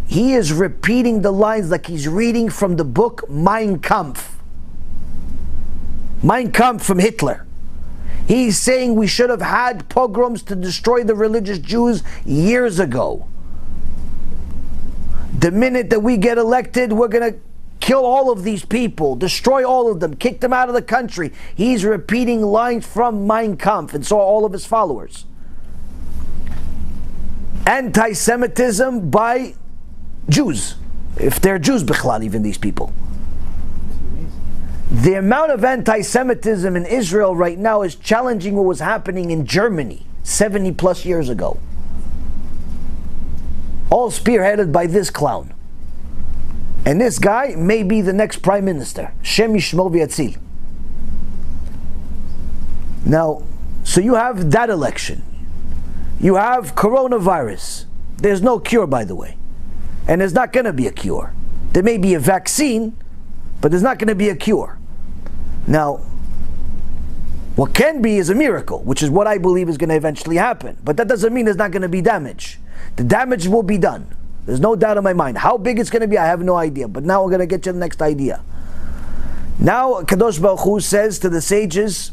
he is repeating the lines like he's reading from the book Mein Kampf. Mein Kampf from Hitler. He's saying we should have had pogroms to destroy the religious Jews years ago. The minute that we get elected, we're going to kill all of these people, destroy all of them, kick them out of the country. He's repeating lines from Mein Kampf, and so are all of his followers. Anti-Semitism by Jews, if they're Jews, bichlal, even these people. The amount of anti-Semitism in Israel right now is challenging what was happening in Germany 70 plus years ago. All spearheaded by this clown. And this guy may be the next prime minister. Shem Yishmor v'Yatzil. Now, so you have that election. You have coronavirus. There's no cure, by the way. And there's not going to be a cure. There may be a vaccine, but there's not going to be a cure. Now, what can be is a miracle, which is what I believe is going to eventually happen. But that doesn't mean there's not going to be damage. The damage will be done. There's no doubt in my mind. How big it's going to be, I have no idea. But now we're going to get you the next idea. Now, Kadosh Baruch Hu says to the sages,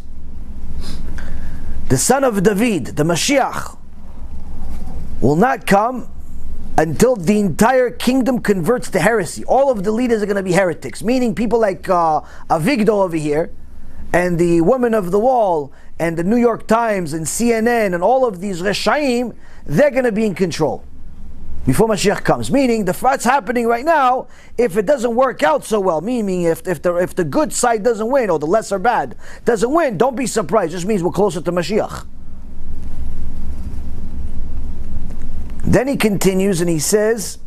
the son of David, the Mashiach, will not come until the entire kingdom converts to heresy. All of the leaders are going to be heretics, meaning people like Avigdor over here, and the Woman of the Wall, and the New York Times, and CNN, and all of these Reshaim, they're going to be in control before Mashiach comes. Meaning, what's happening right now, if it doesn't work out so well, meaning if the good side doesn't win, or the lesser bad doesn't win, don't be surprised. It just means we're closer to Mashiach. Then he continues and he says,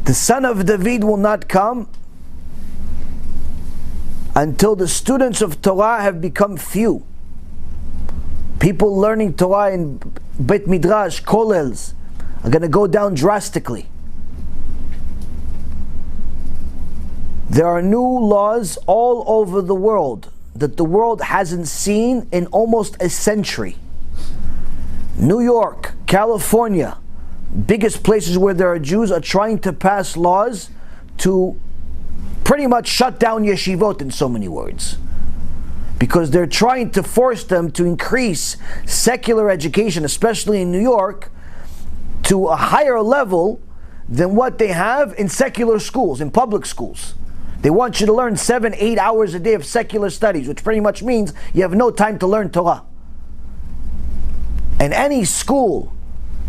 the son of David will not come until the students of Torah have become few. People learning Torah in Bet Midrash, Kollels, are going to go down drastically. There are new laws all over the world that the world hasn't seen in almost a century. New York, California, biggest places where there are Jews, are trying to pass laws to pretty much shut down yeshivot, in so many words. Because they're trying to force them to increase secular education, especially in New York, to a higher level than what they have in secular schools, in public schools. They want you to learn 7-8 hours a day of secular studies, which pretty much means you have no time to learn Torah. And any school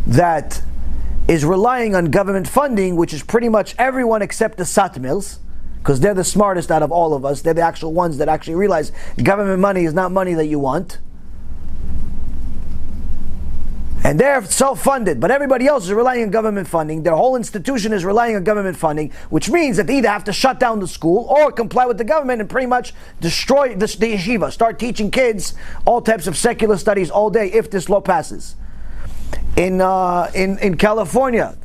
that is relying on government funding, which is pretty much everyone except the Satmils, because they're the smartest out of all of us, they're the actual ones that actually realize government money is not money that you want. And they're self-funded, but everybody else is relying on government funding. Their whole institution is relying on government funding, which means that they either have to shut down the school or comply with the government and pretty much destroy the yeshiva, start teaching kids all types of secular studies all day if this law passes. In California,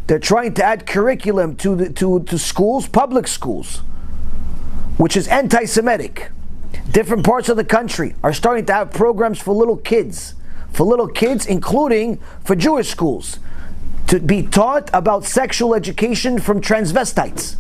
they're trying to add curriculum to schools, public schools, which is anti-Semitic. Different parts of the country are starting to have programs for little kids, including for Jewish schools, to be taught about sexual education from transvestites.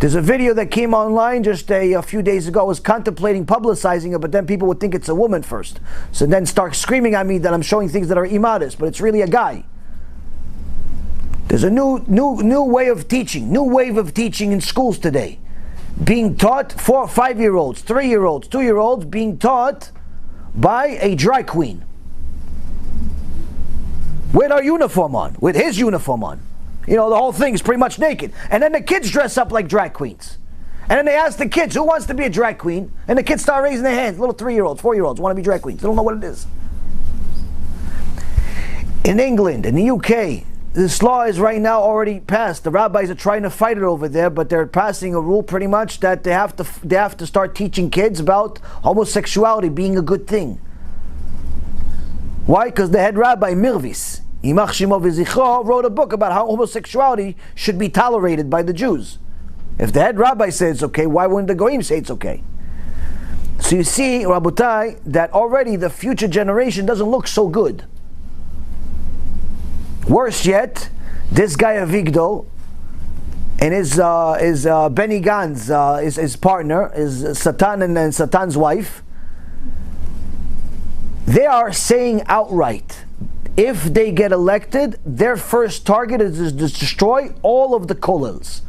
There's a video that came online just a few days ago. I was contemplating publicizing it, but then people would think it's a woman first. So then start screaming at me that I'm showing things that are immodest, but it's really a guy. There's a new way of teaching, new wave of teaching in schools today. Being taught, 4 or 5-year-olds, 3-year-olds, 2-year-olds, being taught by a drag queen. With our uniform on, with his uniform on. You know, the whole thing is pretty much naked. And then the kids dress up like drag queens. And then they ask the kids, who wants to be a drag queen? And the kids start raising their hands. Little 3-year-olds, 4-year-olds want to be drag queens. They don't know what it is. In England, in the UK, this law is right now already passed. The rabbis are trying to fight it over there, but they're passing a rule pretty much that they have to start teaching kids about homosexuality being a good thing. Why? Because the head rabbi, Mirvis, Yimach Shemo V'Zichro, wrote a book about how homosexuality should be tolerated by the Jews. If the head rabbi says it's okay, why wouldn't the Goyim say it's okay? So you see, Rabotai, that already the future generation doesn't look so good. Worse yet, this guy Avigdor and his Benny Gantz, his partner, is Satan and Satan's wife, they are saying outright, if they get elected, their first target is to destroy all of the kollels,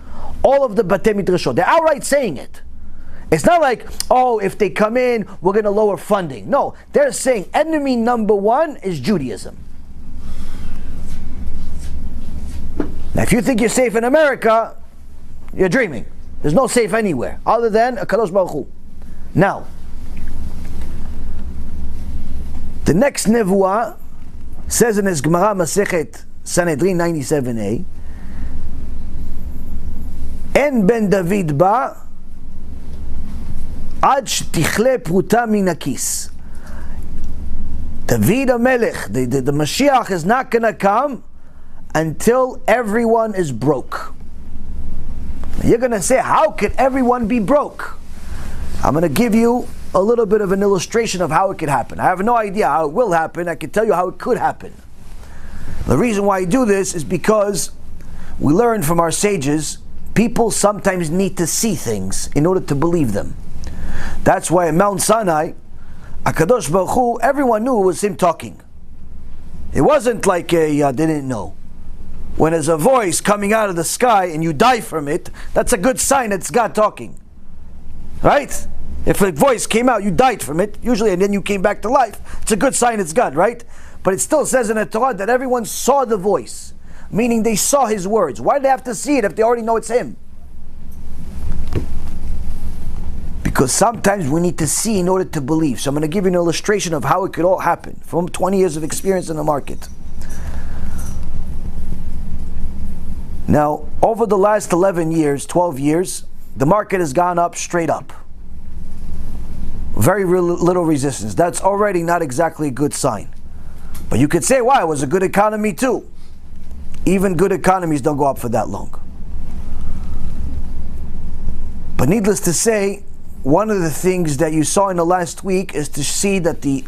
all of the Batei Midrashot. They're outright saying it. It's not like, oh, if they come in, we're going to lower funding. No, they're saying enemy number one is Judaism. Now, if you think you're safe in America, you're dreaming. There's no safe anywhere other than a Kadosh Baruch Hu. Now, the next nevuah says in his Gemara Masechet Sanhedrin 97a, En ben David ba ad shtichle pruta min hakis. David HaMelech, the Mashiach is not going to come until everyone is broke. You're going to say, how could everyone be broke? I'm going to give you a little bit of an illustration of how it could happen. I have no idea how it will happen. I can tell you how it could happen. The reason why I do this is because we learn from our sages, people sometimes need to see things in order to believe them. That's why at Mount Sinai, HaKadosh Baruch Hu, everyone knew it was him talking. It wasn't like they didn't know. When there's a voice coming out of the sky and you die from it, that's a good sign it's God talking. Right? If a voice came out, you died from it, usually, and then you came back to life, it's a good sign it's God, right? But it still says in the Torah that everyone saw the voice, meaning they saw his words. Why do they have to see it if they already know it's him? Because sometimes we need to see in order to believe. So I'm going to give you an illustration of how it could all happen from 20 years of experience in the market. Now, over the last 11 years, 12 years, the market has gone up straight up. Very little resistance. That's already not exactly a good sign. But you could say, wow, it was a good economy too. Even good economies don't go up for that long. But needless to say, one of the things that you saw in the last week is to see that the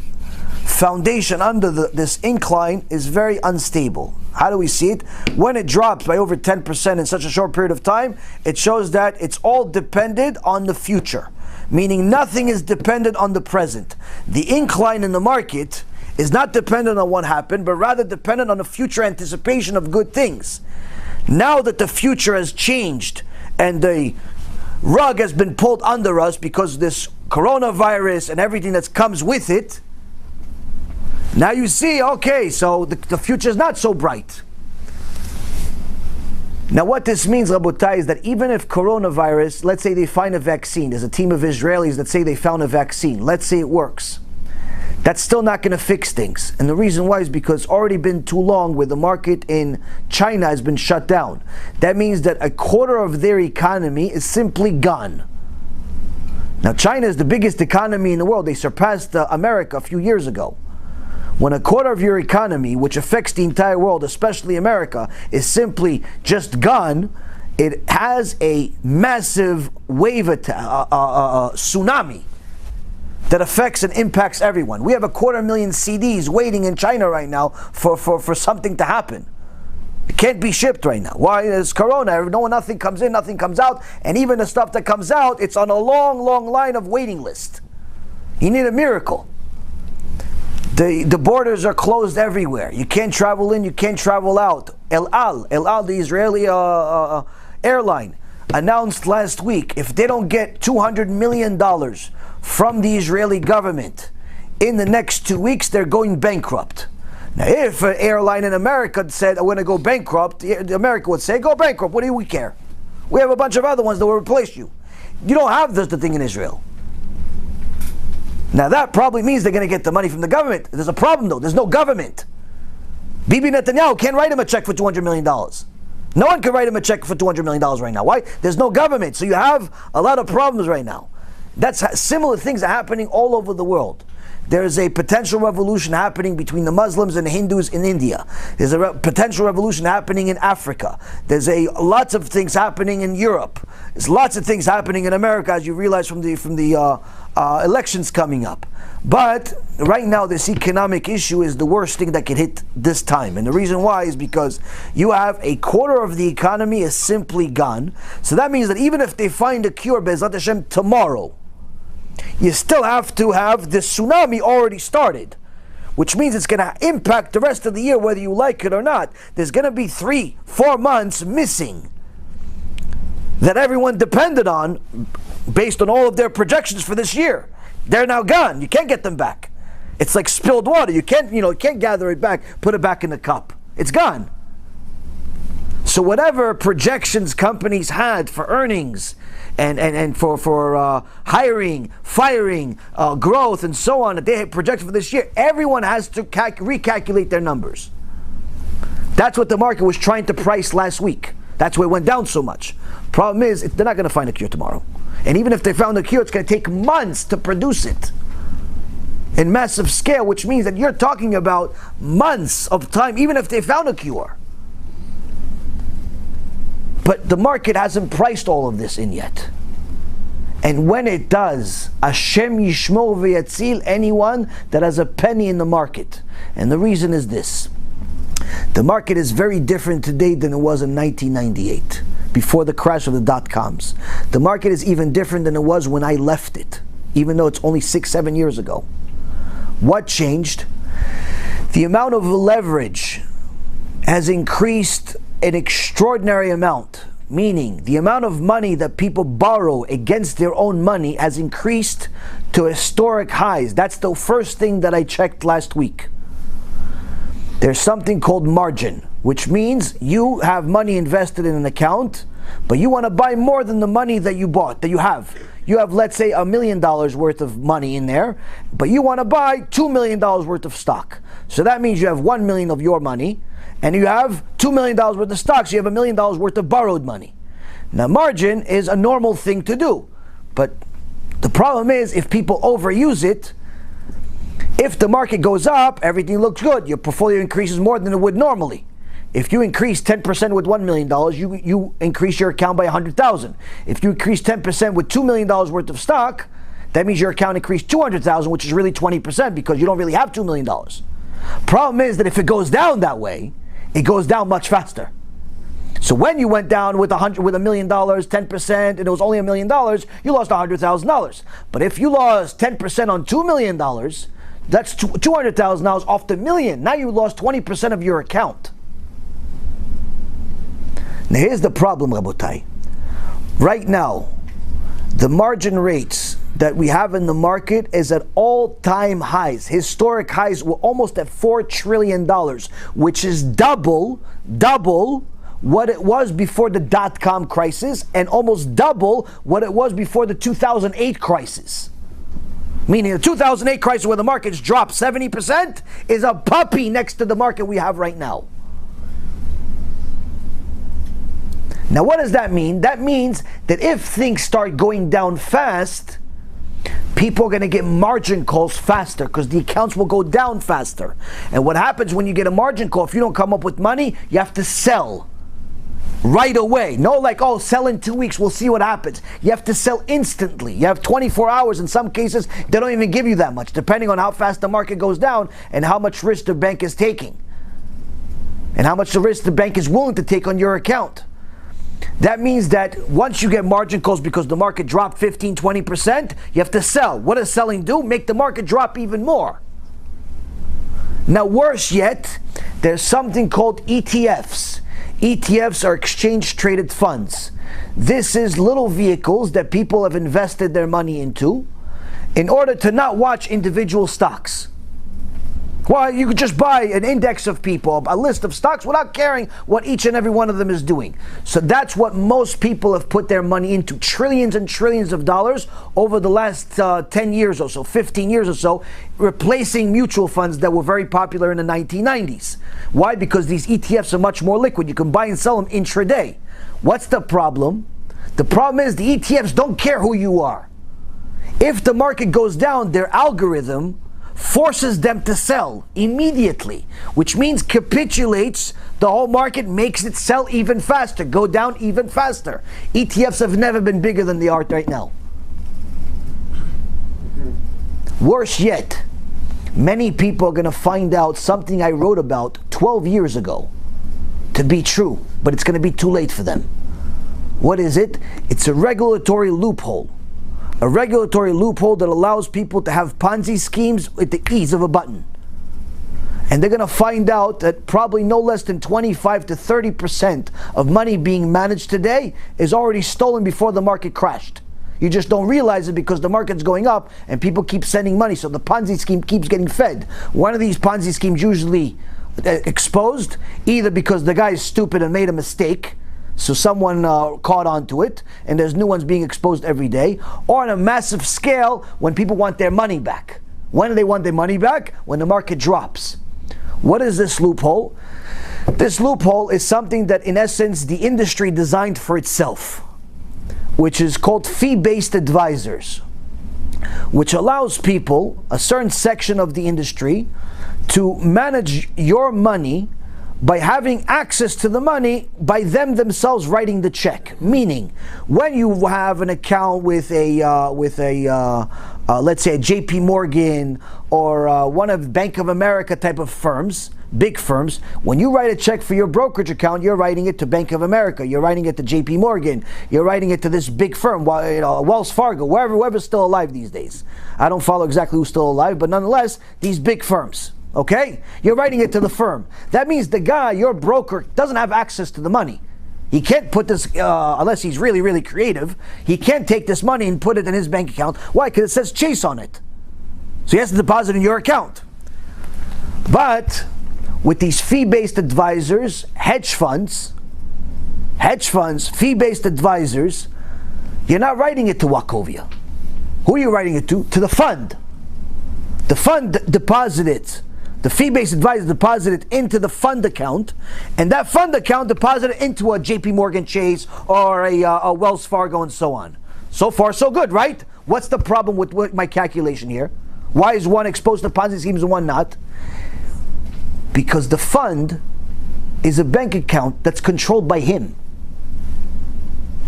foundation under this incline is very unstable. How do we see it? When it drops by over 10% in such a short period of time, it shows that it's all dependent on the future. Meaning nothing is dependent on the present. The incline in the market is not dependent on what happened, but rather dependent on the future anticipation of good things. Now that the future has changed and the rug has been pulled under us because of this coronavirus and everything that comes with it, now you see, okay, so the future is not so bright. Now what this means, Rabotai, is that even if coronavirus, let's say they find a vaccine, there's a team of Israelis that say they found a vaccine, let's say it works, that's still not going to fix things. And the reason why is because it's already been too long where the market in China has been shut down. That means that a quarter of their economy is simply gone. Now China is the biggest economy in the world. They surpassed America a few years ago. When a quarter of your economy, which affects the entire world, especially America, is simply just gone, it has a massive wave tsunami that affects and impacts everyone. We have 250,000 CDs waiting in China right now for something to happen. It can't be shipped right now. Why? There's Corona. Nothing comes in, nothing comes out. And even the stuff that comes out, it's on a long, long line of waiting list. You need a miracle. The borders are closed everywhere. You can't travel in, you can't travel out. El Al, the Israeli airline, announced last week if they don't get $200 million from the Israeli government in the next 2 weeks, they're going bankrupt. Now, if an airline in America said, I want to go bankrupt, America would say, go bankrupt. What do we care? We have a bunch of other ones that will replace you. You don't have this thing in Israel. Now that probably means they're going to get the money from the government. There's a problem though. There's no government. Bibi Netanyahu can't write him a check for $200 million. No one can write him a check for $200 million right now. Why? There's no government. So you have a lot of problems right now. That's similar things are happening all over the world. There's a potential revolution happening between the Muslims and the Hindus in India. There's a potential revolution happening in Africa. There's lots of things happening in Europe. There's lots of things happening in America, as you realize from the elections coming up. But right now, this economic issue is the worst thing that can hit this time. And the reason why is because you have a quarter of the economy is simply gone. So that means that even if they find a cure, Be'ezrat Hashem, tomorrow, you still have to have the tsunami already started, which means it's going to impact the rest of the year whether you like it or not. There's going to be 3-4 months missing that everyone depended on based on all of their projections for this year. They're now gone. You can't get them back. It's like spilled water. You can't gather it back, put it back in the cup. It's gone. So whatever projections companies had for earnings and for hiring, firing, growth, and so on that they had projected for this year, everyone has to recalculate their numbers. That's what the market was trying to price last week. That's why it went down so much. Problem is, they're not going to find a cure tomorrow. And even if they found a cure, it's going to take months to produce it in massive scale, which means that you're talking about months of time, even if they found a cure. But the market hasn't priced all of this in yet. And when it does, Hashem yishmor v'yatzil anyone that has a penny in the market. And the reason is this. The market is very different today than it was in 1998, before the crash of the dot-coms. The market is even different than it was when I left it, even though it's only 6-7 years ago. What changed? The amount of leverage has increased an extraordinary amount, meaning the amount of money that people borrow against their own money has increased to historic highs. That's the first thing that I checked last week. There's something called margin, which means you have money invested in an account, but you want to buy more than the money that you bought, that you have. You have, let's say, $1 million worth of money in there, but you want to buy $2 million worth of stock. So that means you have $1 million of your money, and you have $2 million worth of stocks. You have $1 million worth of borrowed money. Now, margin is a normal thing to do, but the problem is if people overuse it, if the market goes up, everything looks good. Your portfolio increases more than it would normally. If you increase 10% with $1 million, you increase your account by $100,000. If you increase 10% with $2 million worth of stock, that means your account increased $200,000, which is really 20% because you don't really have $2 million. Problem is that if it goes down that way, it goes down much faster. So when you went down with $1 million, 10%, and it was only $1 million, you lost $100,000. But if you lost 10% on $2 million, that's $200,000 off the million. Now you lost 20% of your account. Now here's the problem, Rabotai. Right now, the margin rates that we have in the market is at all-time highs. Historic highs. We're almost at $4 trillion, which is double what it was before the dot-com crisis and almost double what it was before the 2008 crisis. Meaning the 2008 crisis where the markets dropped 70% is a puppy next to the market we have right now. Now what does that mean? That means that if things start going down fast, people are going to get margin calls faster because the accounts will go down faster. And what happens when you get a margin call, if you don't come up with money, you have to sell right away. No like, oh, sell in 2 weeks, we'll see what happens. You have to sell instantly. You have 24 hours. In some cases, they don't even give you that much, depending on how fast the market goes down and how much risk the bank is taking. and how much the risk the bank is willing to take on your account. That means that once you get margin calls because the market dropped 15, 20%, you have to sell. What does selling do? Make the market drop even more. Now, worse yet, there's something called ETFs. ETFs are exchange traded funds. This is little vehicles that people have invested their money into in order to not watch individual stocks. Well, you could just buy an index of people, a list of stocks, without caring what each and every one of them is doing. So that's what most people have put their money into, trillions and trillions of dollars over the last 10 years or so, 15 years or so, replacing mutual funds that were very popular in the 1990s. Why? Because these ETFs are much more liquid. You can buy and sell them intraday. What's the problem? The problem is the ETFs don't care who you are. If the market goes down, their algorithm forces them to sell immediately, which means capitulates the whole market, makes it sell even faster, go down even faster. ETFs have never been bigger than they are right now. Worse yet, many people are going to find out something I wrote about 12 years ago to be true, but it's going to be too late for them. What is it? It's a regulatory loophole. A regulatory loophole that allows people to have Ponzi schemes with the ease of a button. And they're going to find out that probably no less than 25 to 30% of money being managed today is already stolen before the market crashed. You just don't realize it because the market's going up and people keep sending money, so the Ponzi scheme keeps getting fed. One of these Ponzi schemes usually exposed, either because the guy is stupid and made a mistake, so someone caught on to it, and there's new ones being exposed every day, or on a massive scale when people want their money back. When do they want their money back? When the market drops. What is this loophole? This loophole is something that, in essence, the industry designed for itself, which is called fee-based advisors, which allows people, a certain section of the industry, to manage your money by having access to the money by them themselves writing the check. Meaning, when you have an account with a let's say a JP Morgan or one of Bank of America type of firms, big firms, when you write a check for your brokerage account, you're writing it to Bank of America, you're writing it to JP Morgan, you're writing it to this big firm, Wells Fargo, whoever's still alive these days. I don't follow exactly who's still alive, but nonetheless, these big firms. Okay? You're writing it to the firm. That means the guy, your broker, doesn't have access to the money. He can't put this, unless he's really, really creative, he can't take this money and put it in his bank account. Why? Because it says Chase on it. So he has to deposit in your account. But with these fee-based advisors, hedge funds, fee-based advisors, you're not writing it to Wachovia. Who are you writing it to? To the fund. The fund deposits. The fee-based advisor deposited into the fund account, and that fund account deposited into a JP Morgan Chase or a Wells Fargo and so on. So far, so good, right? What's the problem with my calculation here? Why is one exposed to Ponzi schemes and one not? Because the fund is a bank account that's controlled by him.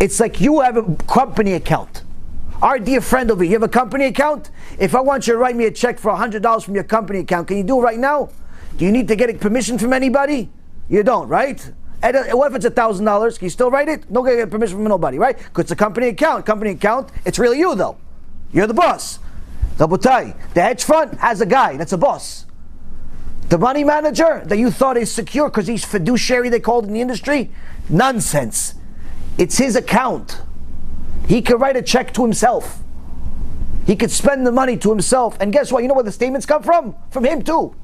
It's like you have a company account. Our dear friend over here, you have a company account? If I want you to write me a check for $100 from your company account, can you do it right now? Do you need to get permission from anybody? You don't, right? And what if it's $1,000? Can you still write it? No, get permission from nobody, right? Because it's a company account. Company account, it's really you though. You're the boss. The hedge fund has a guy that's a boss. The money manager that you thought is secure because he's fiduciary, they called in the industry, nonsense. It's his account. He could write a check to himself. He could spend the money to himself. And guess what? You know where the statements come from? From him too.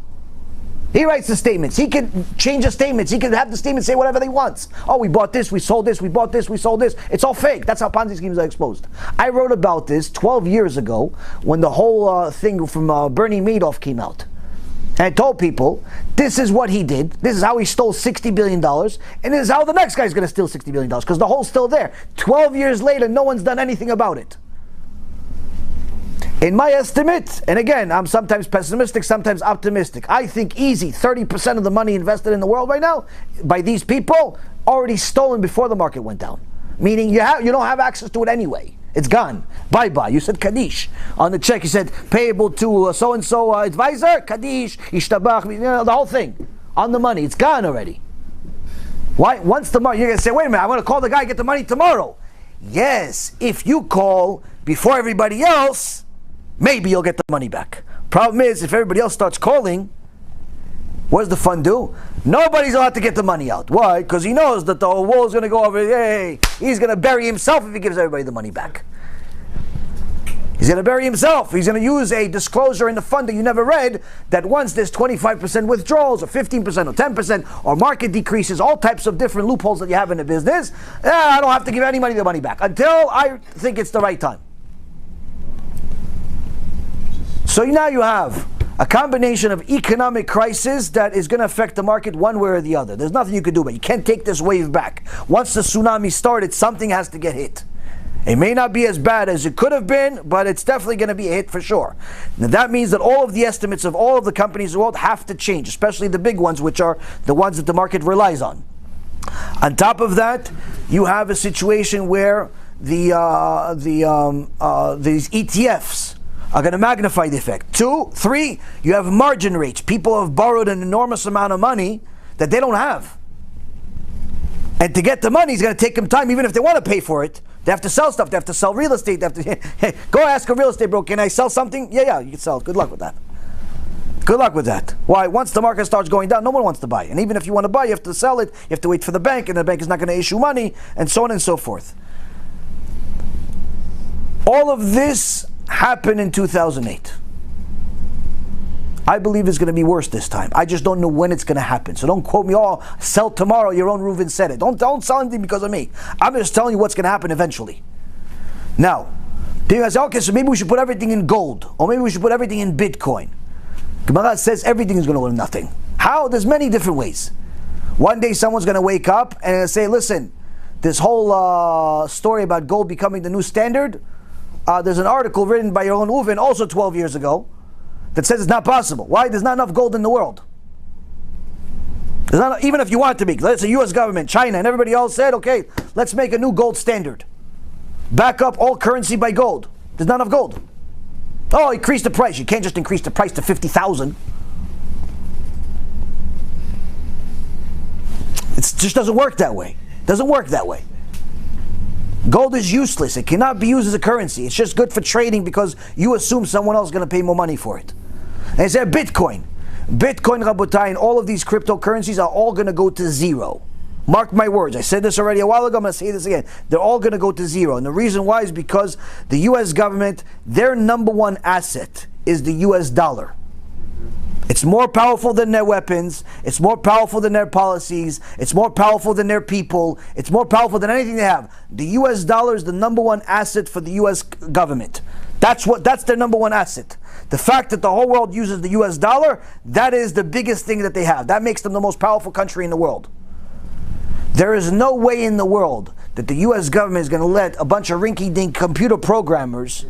He writes the statements. He can change the statements. He can have the statements say whatever they want. Oh, we bought this, we sold this, we bought this, we sold this. It's all fake. That's how Ponzi schemes are exposed. I wrote about this 12 years ago when the whole thing from Bernie Madoff came out. And I told people, this is what he did. This is how he stole $60 billion. And this is how the next guy's going to steal $60 billion. Because the hole's still there. 12 years later, no one's done anything about it. In my estimate, and again, I'm sometimes pessimistic, sometimes optimistic. I think easy, 30% of the money invested in the world right now, by these people, already stolen before the market went down. Meaning you don't have access to it anyway. It's gone. Bye-bye. You said Kaddish. On the check you said payable to so-and-so advisor, Kaddish, Ishtabach, the whole thing. On the money. It's gone already. Why? Once the money, you're going to say, wait a minute, I'm going to call the guy, get the money tomorrow. Yes, if you call before everybody else, maybe you'll get the money back. Problem is, if everybody else starts calling, what does the fund do? Nobody's allowed to get the money out. Why? Because he knows that the whole world's going to go over, hey, he's going to bury himself if he gives everybody the money back. He's going to bury himself. He's going to use a disclosure in the fund that you never read, that once there's 25% withdrawals, or 15%, or 10%, or market decreases, all types of different loopholes that you have in the business, I don't have to give anybody the money back until I think it's the right time. So now you have a combination of economic crisis that is going to affect the market one way or the other. There's nothing you can do about it. You can't take this wave back. Once the tsunami started, something has to get hit. It may not be as bad as it could have been, but it's definitely going to be a hit for sure. Now that means that all of the estimates of all of the companies in the world have to change, especially the big ones, which are the ones that the market relies on. On top of that, you have a situation where these ETFs are going to magnify the effect. 2, 3, you have margin rates. People have borrowed an enormous amount of money that they don't have. And to get the money, it's going to take them time, even if they want to pay for it. They have to sell stuff. They have to sell real estate. They have to go ask a real estate broker, can I sell something? Yeah, you can sell. Good luck with that. Good luck with that. Why? Once the market starts going down, no one wants to buy. And even if you want to buy, you have to sell it. You have to wait for the bank, and the bank is not going to issue money, and so on and so forth. All of this happened in 2008. I believe it's going to be worse this time. I just don't know when it's going to happen. So don't quote me, oh, sell tomorrow, your own Reuven said it. Don't sell anything because of me. I'm just telling you what's going to happen eventually. Now, people say, okay, so maybe we should put everything in gold, or maybe we should put everything in Bitcoin. Gemara says everything is going to go to nothing. How? There's many different ways. One day someone's going to wake up and say, listen, this whole story about gold becoming the new standard, there's an article written by your own Reuven also 12 years ago, that says it's not possible. Why? There's not enough gold in the world. There's not, even if you want it to be. Let's say U.S. government, China, and everybody else said, okay, let's make a new gold standard. Back up all currency by gold. There's not enough gold. Oh, increase the price. You can't just increase the price to 50,000. It just doesn't work that way. It doesn't work that way. Gold is useless. It cannot be used as a currency. It's just good for trading because you assume someone else is going to pay more money for it. And they said Bitcoin. Bitcoin, Rabotai, and all of these cryptocurrencies are all going to go to zero. Mark my words. I said this already a while ago. I'm going to say this again. They're all going to go to zero. And the reason why is because the U.S. government, their number one asset is the U.S. dollar. It's more powerful than their weapons. It's more powerful than their policies. It's more powerful than their people. It's more powerful than anything they have. The U.S. dollar is the number one asset for the U.S. government. That's their number one asset. The fact that the whole world uses the U.S. dollar, that is the biggest thing that they have. That makes them the most powerful country in the world. There is no way in the world that the U.S. government is going to let a bunch of rinky-dink computer programmers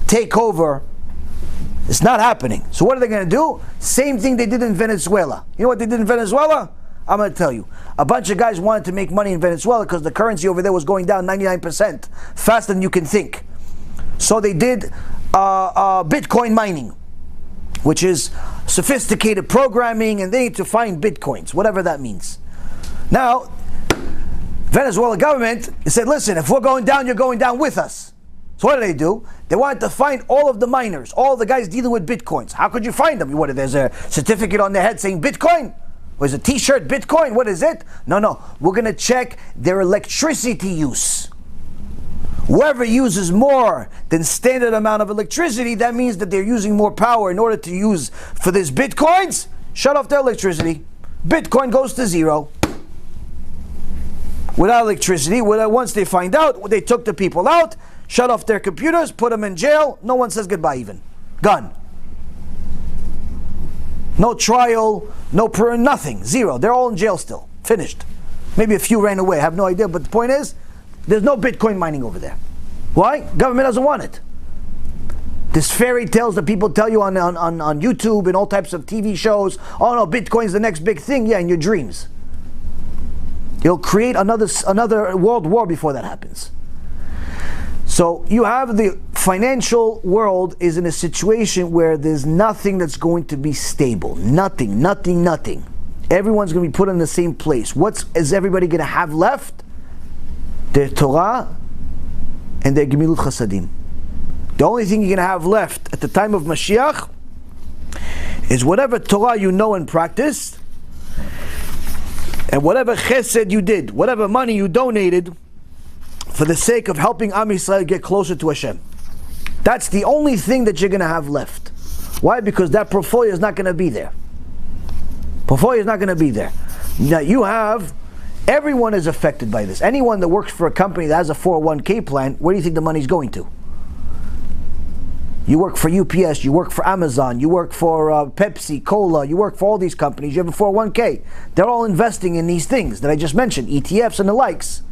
take over. It's not happening. So what are they going to do? Same thing they did in Venezuela. You know what they did in Venezuela? I'm going to tell you. A bunch of guys wanted to make money in Venezuela because the currency over there was going down 99%, faster than you can think. So they did Bitcoin mining, which is sophisticated programming, and they need to find Bitcoins, whatever that means. Now, Venezuela government said, listen, if we're going down, you're going down with us. So what do? They wanted to find all of the miners, all of the guys dealing with Bitcoins. How could you find them? What, there's a certificate on their head saying Bitcoin? Or is a t-shirt Bitcoin? What is it? No. We're going to check their electricity use. Whoever uses more than standard amount of electricity, that means that they're using more power in order to use for this Bitcoins. Shut off their electricity. Bitcoin goes to zero. Without electricity, once they find out, they took the people out, shut off their computers, put them in jail. No one says goodbye even. Gone. No trial, no nothing. Zero. They're all in jail still. Finished. Maybe a few ran away. I have no idea. But the point is, there's no Bitcoin mining over there. Why? Government doesn't want it. This fairy tales that people tell you on YouTube and all types of TV shows. Oh no, Bitcoin's the next big thing. Yeah, in your dreams. You'll create another world war before that happens. So you have the financial world is in a situation where there's nothing that's going to be stable. Nothing. everyone's going to be put in the same place. What is everybody going to have left? Their Torah and their Gemilut Chasadim. The only thing you're going to have left at the time of Mashiach is whatever Torah you know and practiced, and whatever chesed you did, whatever money you donated for the sake of helping Am Yisrael get closer to Hashem. That's the only thing that you're going to have left. Why? Because that portfolio is not going to be there. Portfolio is not going to be there. Now you have, everyone is affected by this. Anyone that works for a company that has a 401k plan, where do you think the money's going to? You work for UPS, you work for Amazon, you work for Pepsi, Cola, you work for all these companies, you have a 401k. They're all investing in these things that I just mentioned, ETFs and the likes.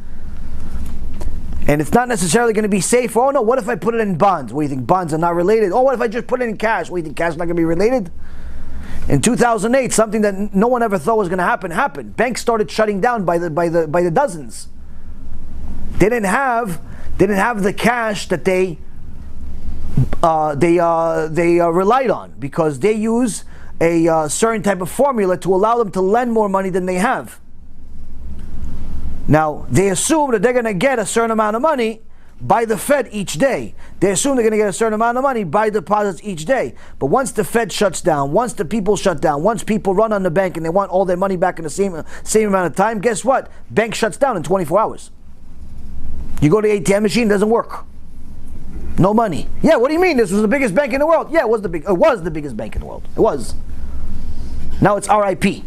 And it's not necessarily going to be safe. Oh no, what if I put it in bonds? What do you think, bonds are not related? Oh, what if I just put it in cash? What do you think, cash is not going to be related? In 2008, something that no one ever thought was going to happen happened. Banks started shutting down by the dozens. They didn't have the cash that they relied on, because they use a certain type of formula to allow them to lend more money than they have. Now, they assume that they're going to get a certain amount of money by the Fed each day. They assume they're going to get a certain amount of money by deposits each day. But once the Fed shuts down, once the people shut down, once people run on the bank and they want all their money back in the same amount of time, guess what? Bank shuts down in 24 hours. You go to the ATM machine, it doesn't work. No money. Yeah, what do you mean? This was the biggest bank in the world. Yeah, it was the biggest bank in the world. It was. Now it's RIP.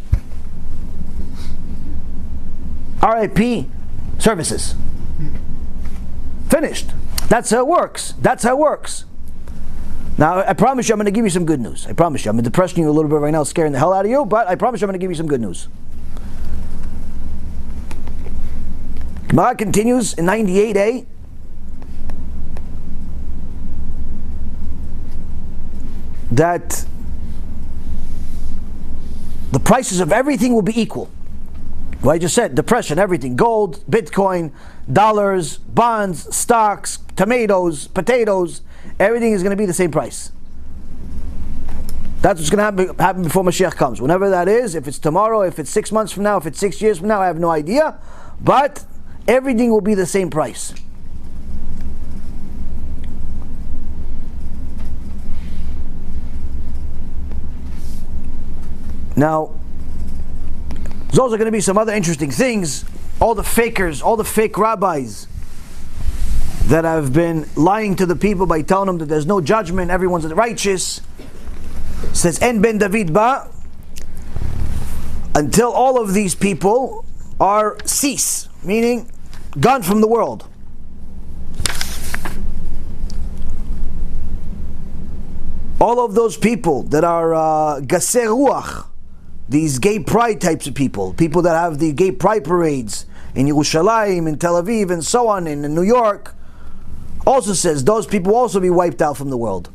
RIP services. Finished. That's how it works. That's how it works. Now, I promise you I'm going to give you some good news. I promise you. I'm depressing you a little bit right now, scaring the hell out of you, but I promise you I'm going to give you some good news. Gemara continues in 98a. That the prices of everything will be equal. Well, I just said, depression, everything, gold, Bitcoin, dollars, bonds, stocks, tomatoes, potatoes, everything is going to be the same price. That's what's going to happen before Mashiach comes. Whenever that is, if it's tomorrow, if it's 6 months from now, if it's 6 years from now, I have no idea. But everything will be the same price. Now, there's also going to be some other interesting things. All the fakers, all the fake rabbis that have been lying to the people by telling them that there's no judgment, everyone's righteous. It says, En ben David ba, until all of these people are cease, meaning gone from the world. All of those people that are gaser ruach, these gay pride types of people that have the gay pride parades in Yerushalayim, in Tel Aviv, and so on, in New York, also says those people will also be wiped out from the world.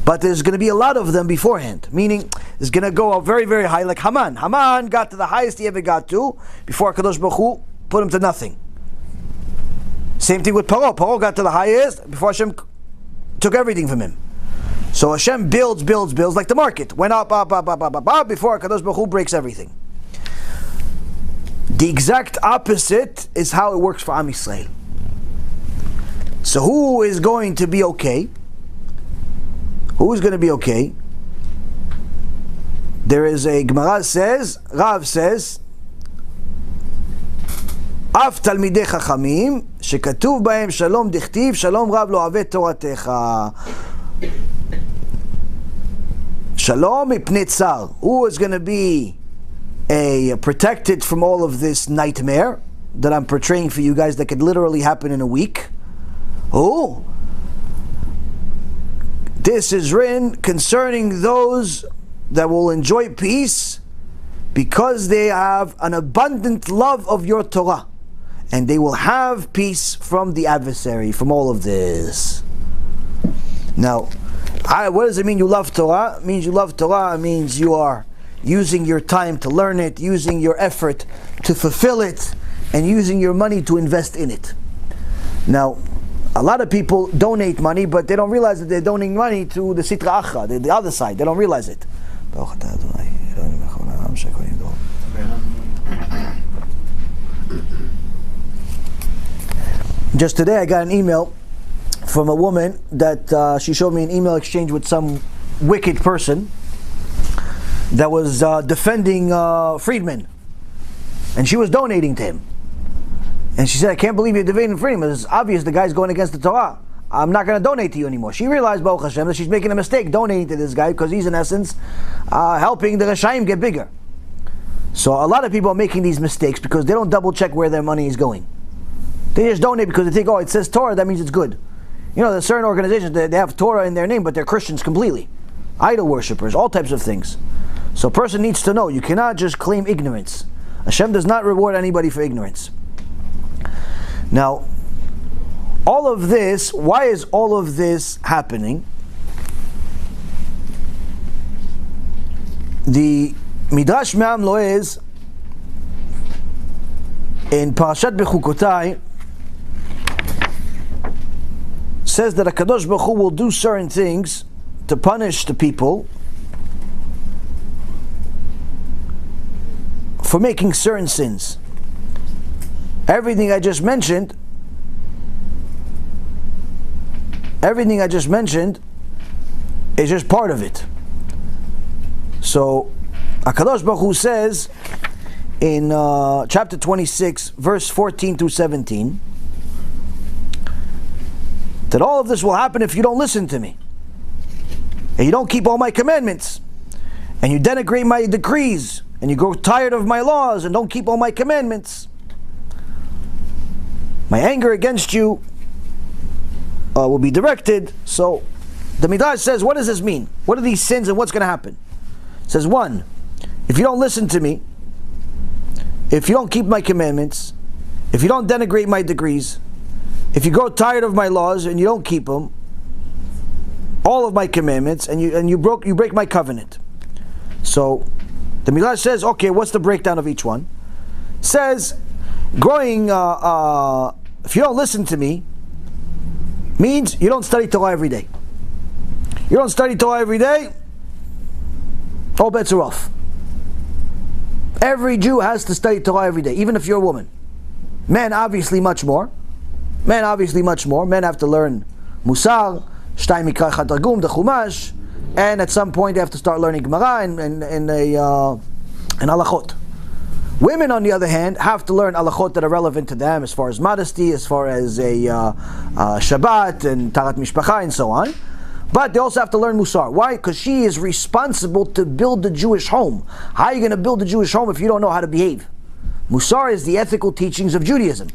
But there's going to be a lot of them beforehand, meaning it's going to go up very, very high, like Haman. Haman got to the highest he ever got to before HaKadosh Baruch Hu put him to nothing. Same thing with Paro. Paro got to the highest before Hashem took everything from him. So Hashem builds like the market. Went up, before HaKadosh Baruch Hu breaks everything. The exact opposite is how it works for Am Yisrael. So who is going to be okay? Who is going to be okay? There is a Gemara says, Rav says, Af talmidei chachamim, shekatuv bahem shalom dichtiv, shalom Rav lo avet toratecha. Shalom mipnei tsar. Who is going to be protected from all of this nightmare that I'm portraying for you guys that could literally happen in a week? Who? This is written concerning those that will enjoy peace because they have an abundant love of your Torah, and they will have peace from the adversary, from all of this. Now, what does it mean you love Torah? It means you love Torah. It means you are using your time to learn it, using your effort to fulfill it, and using your money to invest in it. Now, a lot of people donate money, but they don't realize that they're donating money to the Sitra Achra, the other side. They don't realize it. Just today I got an email from a woman that she showed me an email exchange with some wicked person that was defending Friedman, and she was donating to him. And she said, I can't believe you're defending Friedman. It's obvious the guy's going against the Torah. I'm not going to donate to you anymore. She realized, Baruch Hashem, that she's making a mistake donating to this guy because he's in essence helping the Reshaim get bigger. So a lot of people are making these mistakes because they don't double check where their money is going. They just donate because they think, oh, it says Torah, that means it's good. You know, there's certain organizations that they have Torah in their name, but they're Christians completely. Idol worshippers, all types of things. So a person needs to know, you cannot just claim ignorance. Hashem does not reward anybody for ignorance. Now, all of this, why is all of this happening? The Midrash Me'am Loez in Parashat Bechukotai says that HaKadosh Baruch Hu will do certain things to punish the people for making certain sins. Everything I just mentioned is just part of it. So HaKadosh Baruch Hu says in chapter 26, verse 14 through 17, that all of this will happen if you don't listen to me, and you don't keep all my commandments, and you denigrate my decrees, and you grow tired of my laws and don't keep all my commandments. My anger against you will be directed. So the Midrash says, what does this mean? What are these sins and what's going to happen? It says, 1, if you don't listen to me, if you don't keep my commandments, if you don't denigrate my decrees, if you grow tired of my laws and you don't keep them, all of my commandments, and you break my covenant. So the Midrash says, okay, what's the breakdown of each one? It says, growing, if you don't listen to me, means you don't study Torah every day. You don't study Torah every day, all bets are off. Every Jew has to study Torah every day, even if you're a woman. Men obviously much more. Men have to learn Musar, Shtay Mikra Chad Targum, the Chumash, and at some point they have to start learning Gemara and Halachot. Women, on the other hand, have to learn halachot that are relevant to them as far as modesty, as far as Shabbat and Tarat Mishpacha and so on. But they also have to learn Musar. Why? Because she is responsible to build the Jewish home. How are you going to build the Jewish home if you don't know how to behave? Musar is the ethical teachings of Judaism.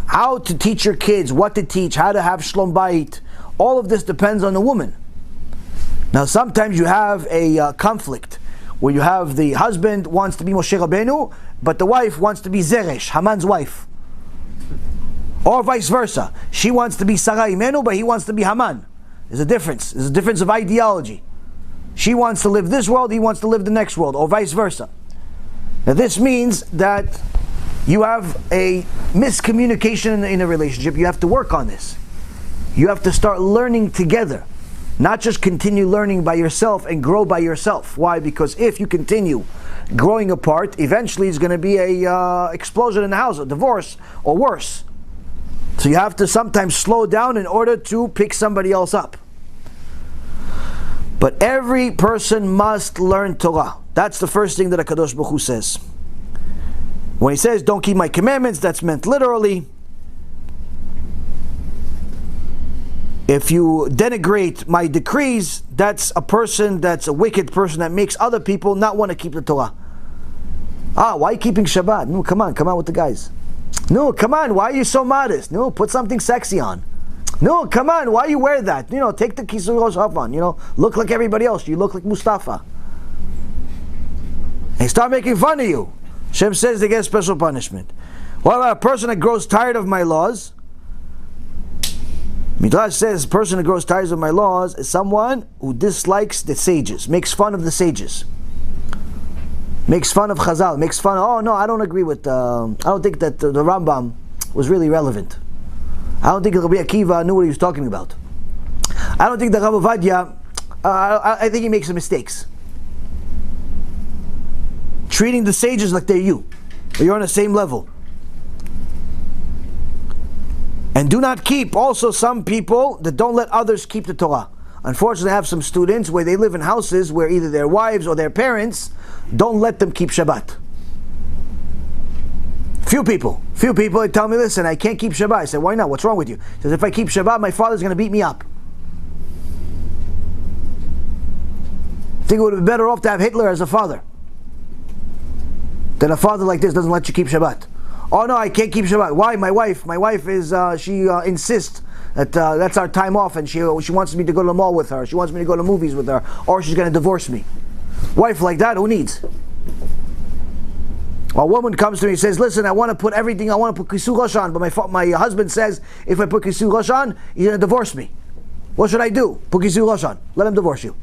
How to teach your kids, what to teach, how to have Shlom Bayit. All of this depends on the woman. Now sometimes you have a conflict where you have the husband wants to be Moshe Rabbeinu, but the wife wants to be Zeresh, Haman's wife. Or vice versa. She wants to be Sarah Imenu, but he wants to be Haman. There's a difference. There's a difference of ideology. She wants to live this world, he wants to live the next world, or vice versa. Now this means that you have a miscommunication in a relationship. You have to work on this. You have to start learning together. Not just continue learning by yourself and grow by yourself. Why? Because if you continue growing apart, eventually it's going to be a explosion in the house, a divorce, or worse. So you have to sometimes slow down in order to pick somebody else up. But every person must learn Torah. That's the first thing that HaKadosh Baruch Hu says. When he says, don't keep my commandments, that's meant literally. If you denigrate my decrees, that's a person, that's a wicked person that makes other people not want to keep the Torah. Why are you keeping Shabbat? No, come on with the guys. No, come on, why are you so modest? No, put something sexy on. No, come on, why you wear that? Take the Kisur Rosh on. Look like everybody else. You look like Mustafa. They start making fun of you. Hashem says they get special punishment. What about a person that grows tired of my laws? Midrash says a person who grows tired of my laws is someone who dislikes the sages, makes fun of the sages, makes fun of Chazal, makes fun of, oh no, I don't agree with, I don't think that the Rambam was really relevant. I don't think Rabbi Akiva knew what he was talking about. I don't think that Rabbi Ovadia, I think he makes some mistakes. Treating the sages like they're you, or you're on the same level. And do not keep. Also, some people that don't let others keep the Torah. Unfortunately, I have some students where they live in houses where either their wives or their parents don't let them keep Shabbat. Few people, they tell me, listen, I can't keep Shabbat. I say, why not? What's wrong with you? He says, if I keep Shabbat, my father's going to beat me up. I think it would be better off to have Hitler as a father than a father like this doesn't let you keep Shabbat. Oh no, I can't keep Shabbat. Why? My wife is, she insists that that's our time off, and she wants me to go to the mall with her. She wants me to go to movies with her, or she's going to divorce me. Wife like that, who needs? A woman comes to me and says, listen, I want to put Kisur Rosh on, but my husband says, if I put Kisur Rosh on, he's going to divorce me. What should I do? Put Kisur Rosh on. Let him divorce you.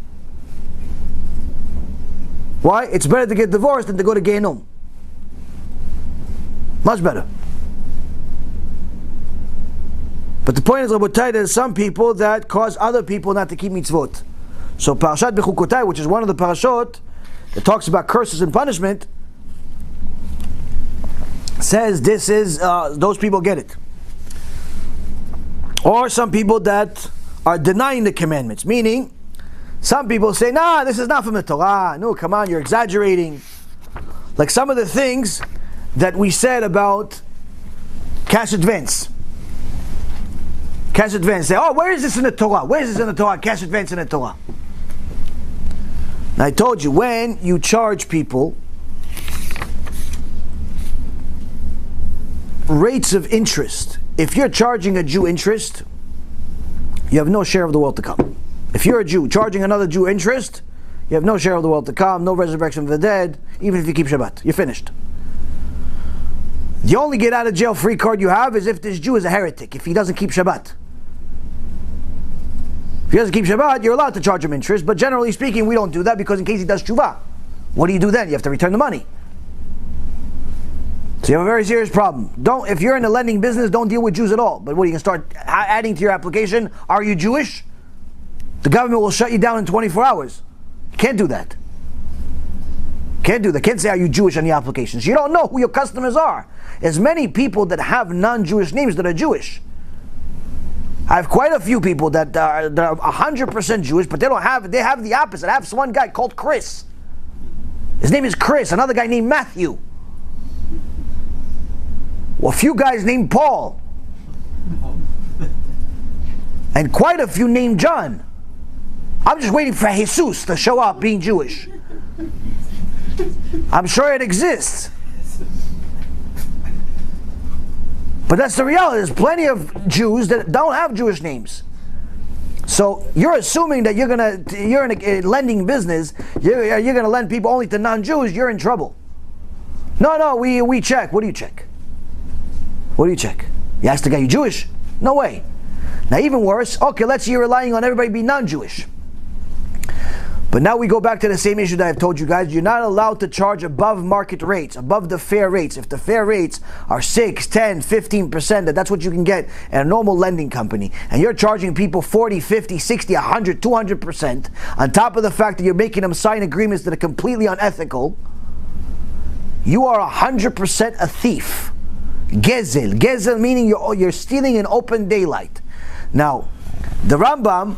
Why? It's better to get divorced than to go to Gehinnom. Much better. But the point is, Rabotai, there's some people that cause other people not to keep mitzvot. So Parashat Bechukotai, which is one of the parashot that talks about curses and punishment, says this is, those people get it. Or some people that are denying the commandments, meaning some people say, nah, this is not from the Torah. No, come on, you're exaggerating. Like some of the things that we said about cash advance. Cash advance. Say, oh, where is this in the Torah? Where is this in the Torah? Cash advance in the Torah. And I told you, when you charge people rates of interest, if you're charging a Jew interest, you have no share of the world to come. If you're a Jew charging another Jew interest, you have no share of the world to come, no resurrection of the dead, even if you keep Shabbat. You're finished. The only get out of jail free card you have is if this Jew is a heretic, if he doesn't keep Shabbat. If he doesn't keep Shabbat, you're allowed to charge him interest, but generally speaking, we don't do that because in case he does tshuva, what do you do then? You have to return the money. So you have a very serious problem. If you're in the lending business, don't deal with Jews at all. But what, you can start adding to your application, are you Jewish? The government will shut you down in 24 hours. You can't do that. Can't do that. Can't say, are you Jewish on the applications. You don't know who your customers are. There's many people that have non-Jewish names that are Jewish. I have quite a few people that are 100% Jewish, but they have the opposite. I have one guy called Chris. His name is Chris. Another guy named Matthew. Well, a few guys named Paul. And quite a few named John. I'm just waiting for Jesus to show up being Jewish. I'm sure it exists. But that's the reality. There's plenty of Jews that don't have Jewish names. So you're assuming that you're in a lending business, you're going to lend people only to non-Jews, you're in trouble. No, we check. What do you check? What do you check? You ask the guy, you Jewish? No way. Now even worse, okay, let's say you're relying on everybody to be non-Jewish. But now we go back to the same issue that I've told you guys. You're not allowed to charge above market rates, above the fair rates. If the fair rates are 6, 10, 15%, that's what you can get in a normal lending company. And you're charging people 40, 50, 60, 100, 200%, on top of the fact that you're making them sign agreements that are completely unethical, you are 100% a thief. Gezel. Gezel meaning you're stealing in open daylight. Now, the Rambam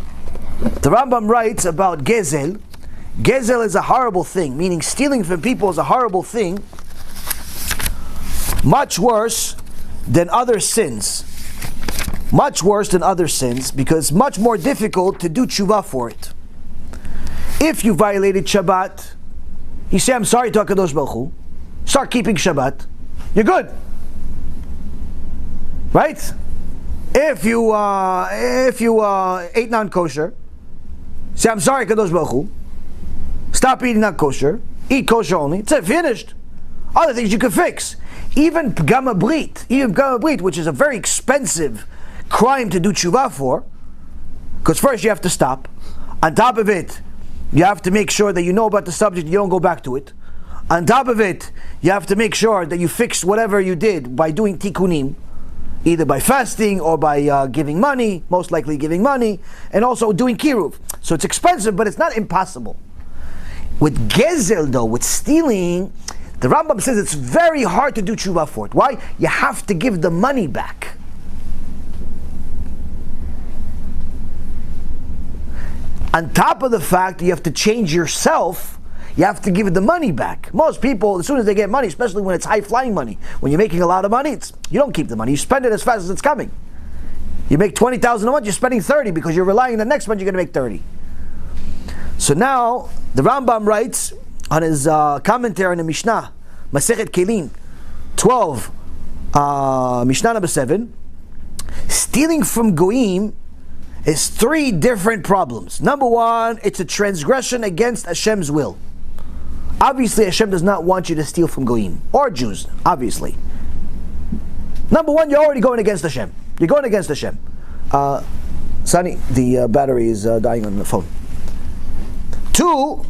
writes about Gezel. Gezel is a horrible thing, meaning stealing from people is a horrible thing, much worse than other sins. Much worse than other sins, because it's much more difficult to do tshuva for it. If you violated Shabbat, you say, I'm sorry to HaKadosh Baruch Hu, start keeping Shabbat, you're good. Right? If you ate non-kosher, say, I'm sorry, Kadosh Baruch Hu, stop eating non-kosher, eat kosher only, it's it, finished. Other things you can fix. Even Pgam Brit, which is a very expensive crime to do tshuva for, because first you have to stop. On top of it, you have to make sure that you know about the subject, you don't go back to it. On top of it, you have to make sure that you fix whatever you did by doing tikkunim, either by fasting or by giving money, most likely giving money, and also doing kiruv. So it's expensive, but it's not impossible. With gezel though, with stealing, the Rambam says it's very hard to do tshuva for it. Why? You have to give the money back. On top of the fact you have to change yourself, you have to give the money back. Most people, as soon as they get money, especially when it's high-flying money, when you're making a lot of money, you don't keep the money. You spend it as fast as it's coming. You make $20,000 a month, you're spending 30 because you're relying on the next month you're going to make 30. So now, the Rambam writes on his commentary on the Mishnah, Masechet Kelim 12, Mishnah number 7, stealing from Goyim is 3 different problems. Number 1, it's a transgression against Hashem's will. Obviously, Hashem does not want you to steal from Goyim, or Jews, obviously. Number 1, you're already going against Hashem. You're going against Hashem. Sonny, the battery is dying on the phone. 2,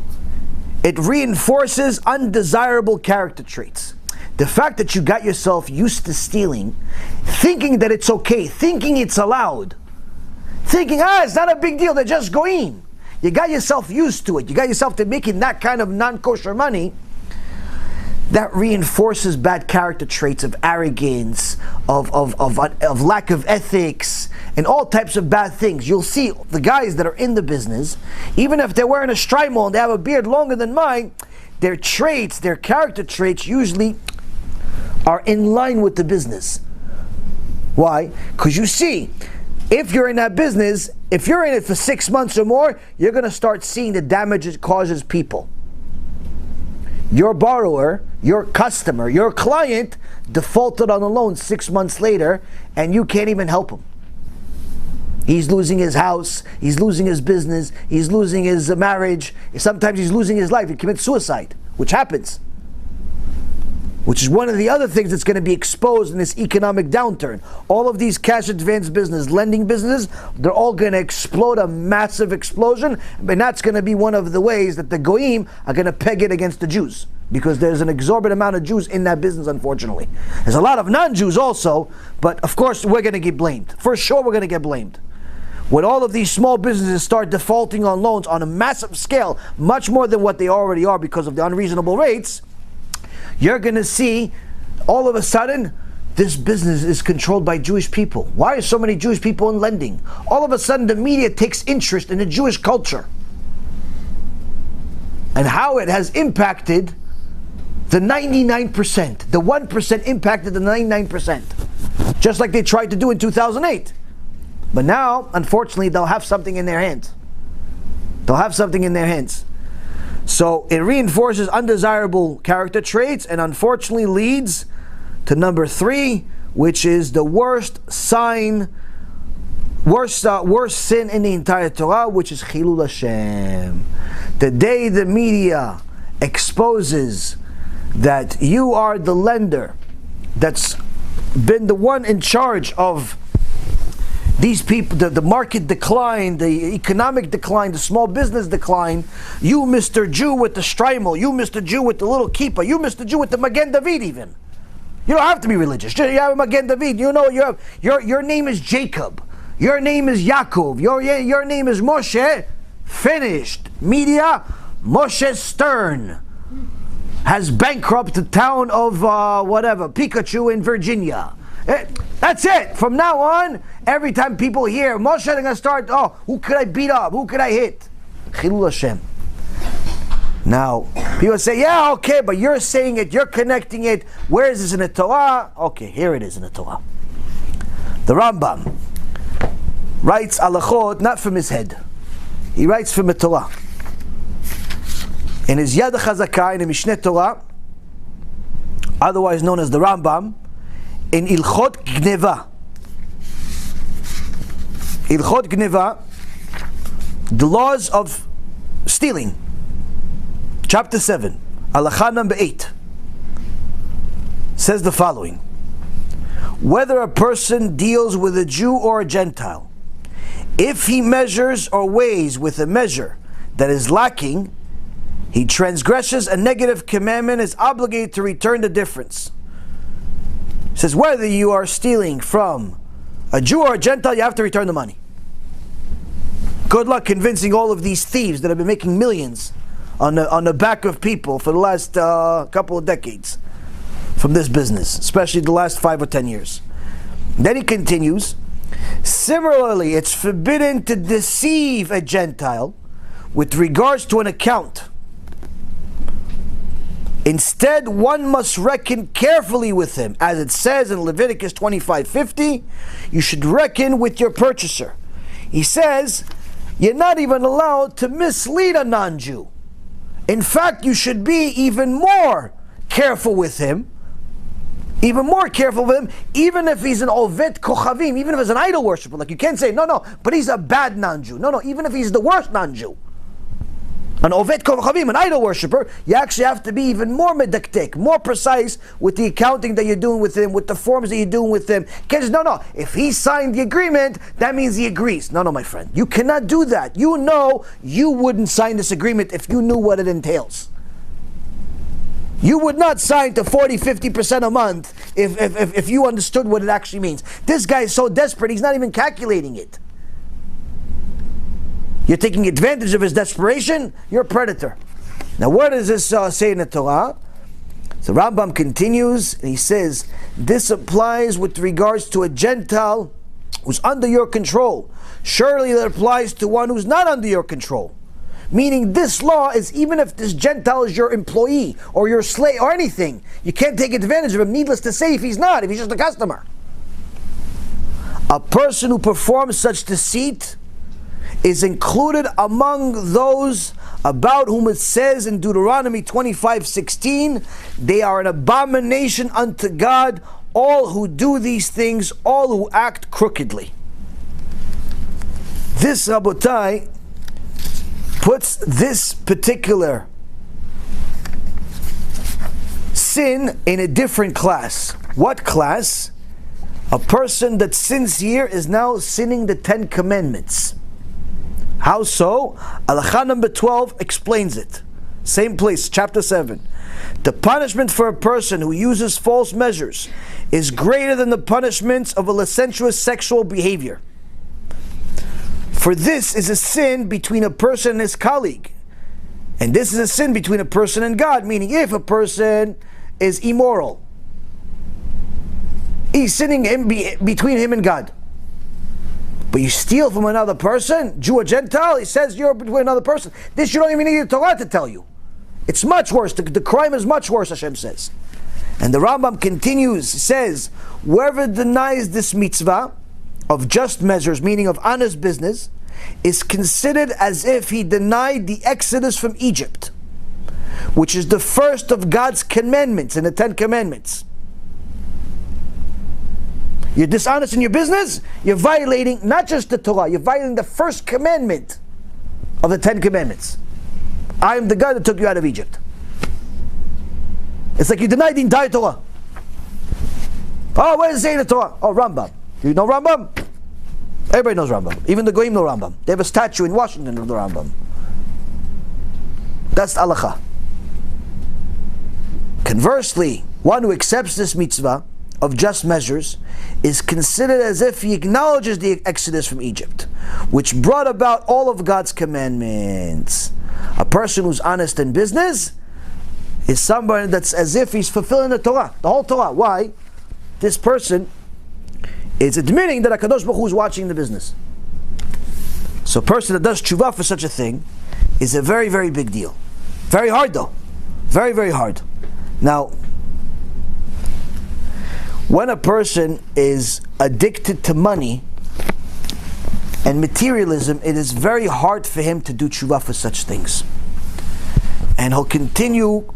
it reinforces undesirable character traits. The fact that you got yourself used to stealing, thinking that it's okay, thinking it's allowed, thinking, it's not a big deal, they're just goyim. You got yourself used to it. You got yourself to making that kind of non-kosher money. That reinforces bad character traits of arrogance, of lack of ethics, and all types of bad things. You'll see the guys that are in the business, even if they're wearing a shtreimel and they have a beard longer than mine, their traits, their character traits usually are in line with the business. Why? Because you see, if you're in that business, if you're in it for 6 months or more, you're going to start seeing the damage it causes people. Your borrower, your customer, your client defaulted on a loan 6 months later, and you can't even help him. He's losing his house, he's losing his business, he's losing his marriage, sometimes he's losing his life, he commits suicide, which happens. Which is one of the other things that's going to be exposed in this economic downturn. All of these cash advance business, lending businesses, they're all going to explode, a massive explosion, and that's going to be one of the ways that the Goyim are going to peg it against the Jews. Because there's an exorbitant amount of Jews in that business, unfortunately. There's a lot of non-Jews also, but of course we're going to get blamed. For sure we're going to get blamed. When all of these small businesses start defaulting on loans on a massive scale, much more than what they already are because of the unreasonable rates, you're going to see, all of a sudden, this business is controlled by Jewish people. Why are so many Jewish people in lending? All of a sudden, the media takes interest in the Jewish culture and how it has impacted the 99%. The 1% impacted the 99%. Just like they tried to do in 2008. But now, unfortunately, they'll have something in their hands. They'll have something in their hands. So it reinforces undesirable character traits and unfortunately leads to number 3, which is the worst sin in the entire Torah, which is Chilul Hashem. The day the media exposes that you are the lender that's been the one in charge of these people, the market decline, the economic decline, the small business decline, you Mr. Jew with the shtreimel, you Mr. Jew with the little kippah, you Mr. Jew with the Magen David even. You don't have to be religious. You have a Magen David. You know your name is Jacob. Your name is Yaakov. Your name is Moshe. Finished. Media, Moshe Stern has bankrupted the town of Pikachu in Virginia. That's it. From now on, every time people hear Moshe, they're going to start, who could I beat up? Who could I hit? Chilul Hashem. Now, people say, yeah, okay, but you're saying it, you're connecting it. Where is this in the Torah? Okay, here it is in the Torah. The Rambam writes halachot, not from his head. He writes from the Torah. In his Yad HaChazakah, in the Mishneh Torah, otherwise known as the Rambam, in Ilchot Gneva. Ilchot Gneva, the laws of stealing. Chapter 7, Halacha number 8, says the following: whether a person deals with a Jew or a Gentile, if he measures or weighs with a measure that is lacking, he transgresses a negative commandment, is obligated to return the difference. It says whether you are stealing from a Jew or a Gentile, you have to return the money. Good luck convincing all of these thieves that have been making millions on the back of people for the last couple of decades from this business, especially the last 5 or 10 years. Then he continues, similarly, it's forbidden to deceive a Gentile with regards to an account. Instead, one must reckon carefully with him. As it says in Leviticus 25:50, you should reckon with your purchaser. He says, you're not even allowed to mislead a non-Jew. In fact, you should be even more careful with him. Even more careful with him, even if he's an Ovet Kochavim, even if he's an idol worshiper. Like you can't say, no, but he's a bad non-Jew. No, even if he's the worst non-Jew. An Ovet Kochavim, an idol worshiper, you actually have to be even more medaktek, more precise with the accounting that you're doing with him, with the forms that you're doing with him. Because no, if he signed the agreement, that means he agrees. No, my friend, you cannot do that. You know you wouldn't sign this agreement if you knew what it entails. You would not sign to 40-50% a month if you understood what it actually means. This guy is so desperate, he's not even calculating it. You're taking advantage of his desperation, you're a predator. Now what does this say in the Torah? So Rambam continues, and he says, this applies with regards to a Gentile who's under your control. Surely that applies to one who's not under your control. Meaning this law is even if this Gentile is your employee or your slave or anything, you can't take advantage of him, needless to say, if he's not, if he's just a customer. A person who performs such deceit is included among those about whom it says in Deuteronomy 25:16, they are an abomination unto God, all who do these things, all who act crookedly. This, Rabotai, puts this particular sin in a different class. What class? A person that sins here is now sinning the 10 Commandments. How so? Halakha number 12 explains it. Same place, chapter 7. The punishment for a person who uses false measures is greater than the punishments of a licentious sexual behavior. For this is a sin between a person and his colleague. And this is a sin between a person and God, meaning if a person is immoral, he's sinning between him and God. But you steal from another person, Jew or Gentile, he says you're between another person. This you don't even need the Torah to tell you. It's much worse. The crime is much worse, Hashem says. And the Rambam continues, says, whoever denies this mitzvah of just measures, meaning of honest business, is considered as if he denied the exodus from Egypt, which is the first of God's commandments in the 10 Commandments. You're dishonest in your business, you're violating not just the Torah, you're violating the first commandment of the 10 Commandments. I am the God that took you out of Egypt. It's like you denied the entire Torah. Oh, where does it say in the Torah? Oh, Rambam. Do you know Rambam? Everybody knows Rambam. Even the Goyim know Rambam. They have a statue in Washington of the Rambam. That's the halakha. Conversely, one who accepts this mitzvah of just measures is considered as if he acknowledges the exodus from Egypt, which brought about all of God's commandments. A person who's honest in business is somebody that's as if he's fulfilling the Torah, the whole Torah. Why? This person is admitting that HaKadosh Baruch Hu is watching the business. So a person that does tshuva for such a thing is a very, very big deal. Very hard though. Very, very hard. Now, when a person is addicted to money and materialism, it is very hard for him to do tshuva for such things. And he'll continue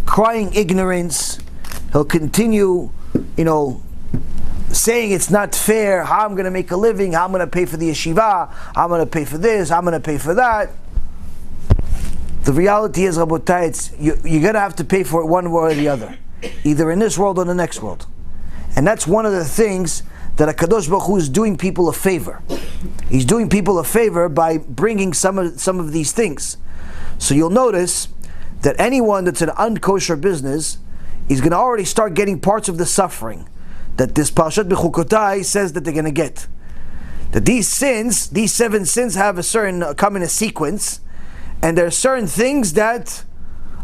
crying ignorance. He'll continue, saying it's not fair, how I'm going to make a living, how I'm going to pay for the yeshiva, how I'm going to pay for this, how I'm going to pay for that. The reality is, Rabotai, you're going to have to pay for it one way or the other, either in this world or the next world. And that's one of the things that HaKadosh Baruch Hu is doing people a favor. He's doing people a favor by bringing some of these things. So you'll notice that anyone that's in unkosher business is going to already start getting parts of the suffering that this Parashat Bechukotai says that they're going to get. That these sins, these 7 sins have a certain, come in a sequence, and there are certain things that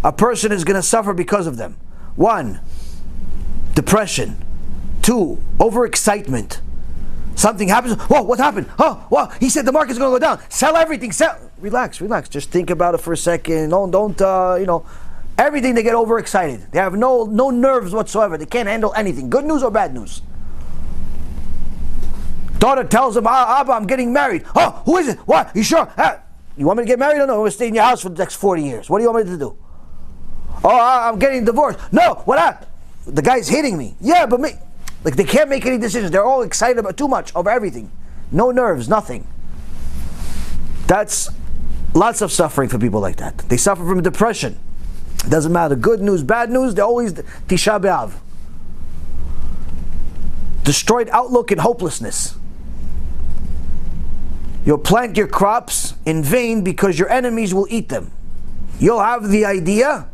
a person is going to suffer because of them. 1, depression. 2, overexcitement. Something happens. Whoa, what happened? Oh, well, he said the market's going to go down. Sell everything. Sell. Relax. Just think about it for a second. Don't. Everything they get overexcited. They have no nerves whatsoever. They can't handle anything. Good news or bad news. Daughter tells him, Abba, I'm getting married. Oh, who is it? What? You sure? You want me to get married? No, I'm going to stay in your house for the next 40 years. What do you want me to do? Oh, I'm getting divorced. No, what happened? The guy's hitting me. Yeah, but me. Like, they can't make any decisions. They're all excited about too much over everything. No nerves, nothing. That's lots of suffering for people like that. They suffer from depression. It doesn't matter. Good news, bad news, they're always Tisha B'Av. Destroyed outlook and hopelessness. You'll plant your crops in vain because your enemies will eat them. You'll have the idea,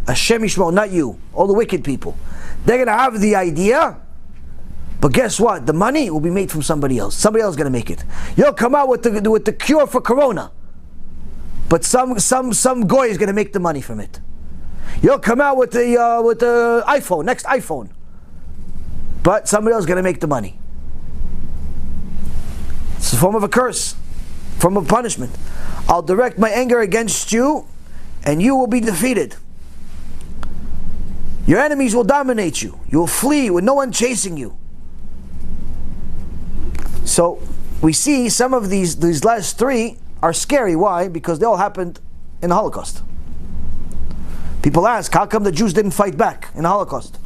Hashem Yishmael, not you, all the wicked people. They're going to have the idea, but guess what? The money will be made from somebody else. Somebody else is going to make it. You'll come out with the cure for corona, but some goy is going to make the money from it. You'll come out with the iPhone, next iPhone, but somebody else is going to make the money. It's a form of a curse, form of punishment. I'll direct my anger against you, and you will be defeated. Your enemies will dominate you. You will flee with no one chasing you. So we see some of these last three are scary. Why? Because they all happened in the Holocaust. People ask, how come the Jews didn't fight back in the Holocaust?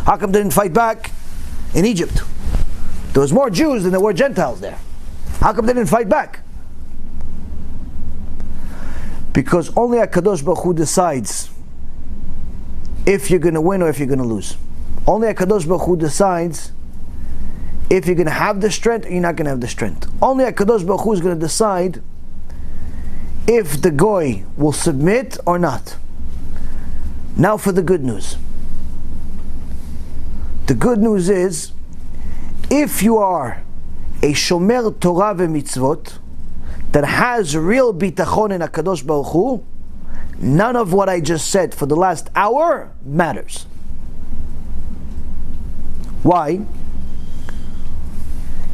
How come they didn't fight back in Egypt? There was more Jews than there were Gentiles there. How come they didn't fight back? Because only HaKadosh Baruch Hu decides if you're going to win or if you're going to lose. Only HaKadosh Baruch Hu decides if you're going to have the strength or you're not going to have the strength. Only HaKadosh Baruch Hu is going to decide if the goy will submit or not. Now for the good news. The good news is, if you are a shomer Torah v'mitzvot that has real bitachon in HaKadosh Baruch Hu, none of what I just said for the last hour matters. Why?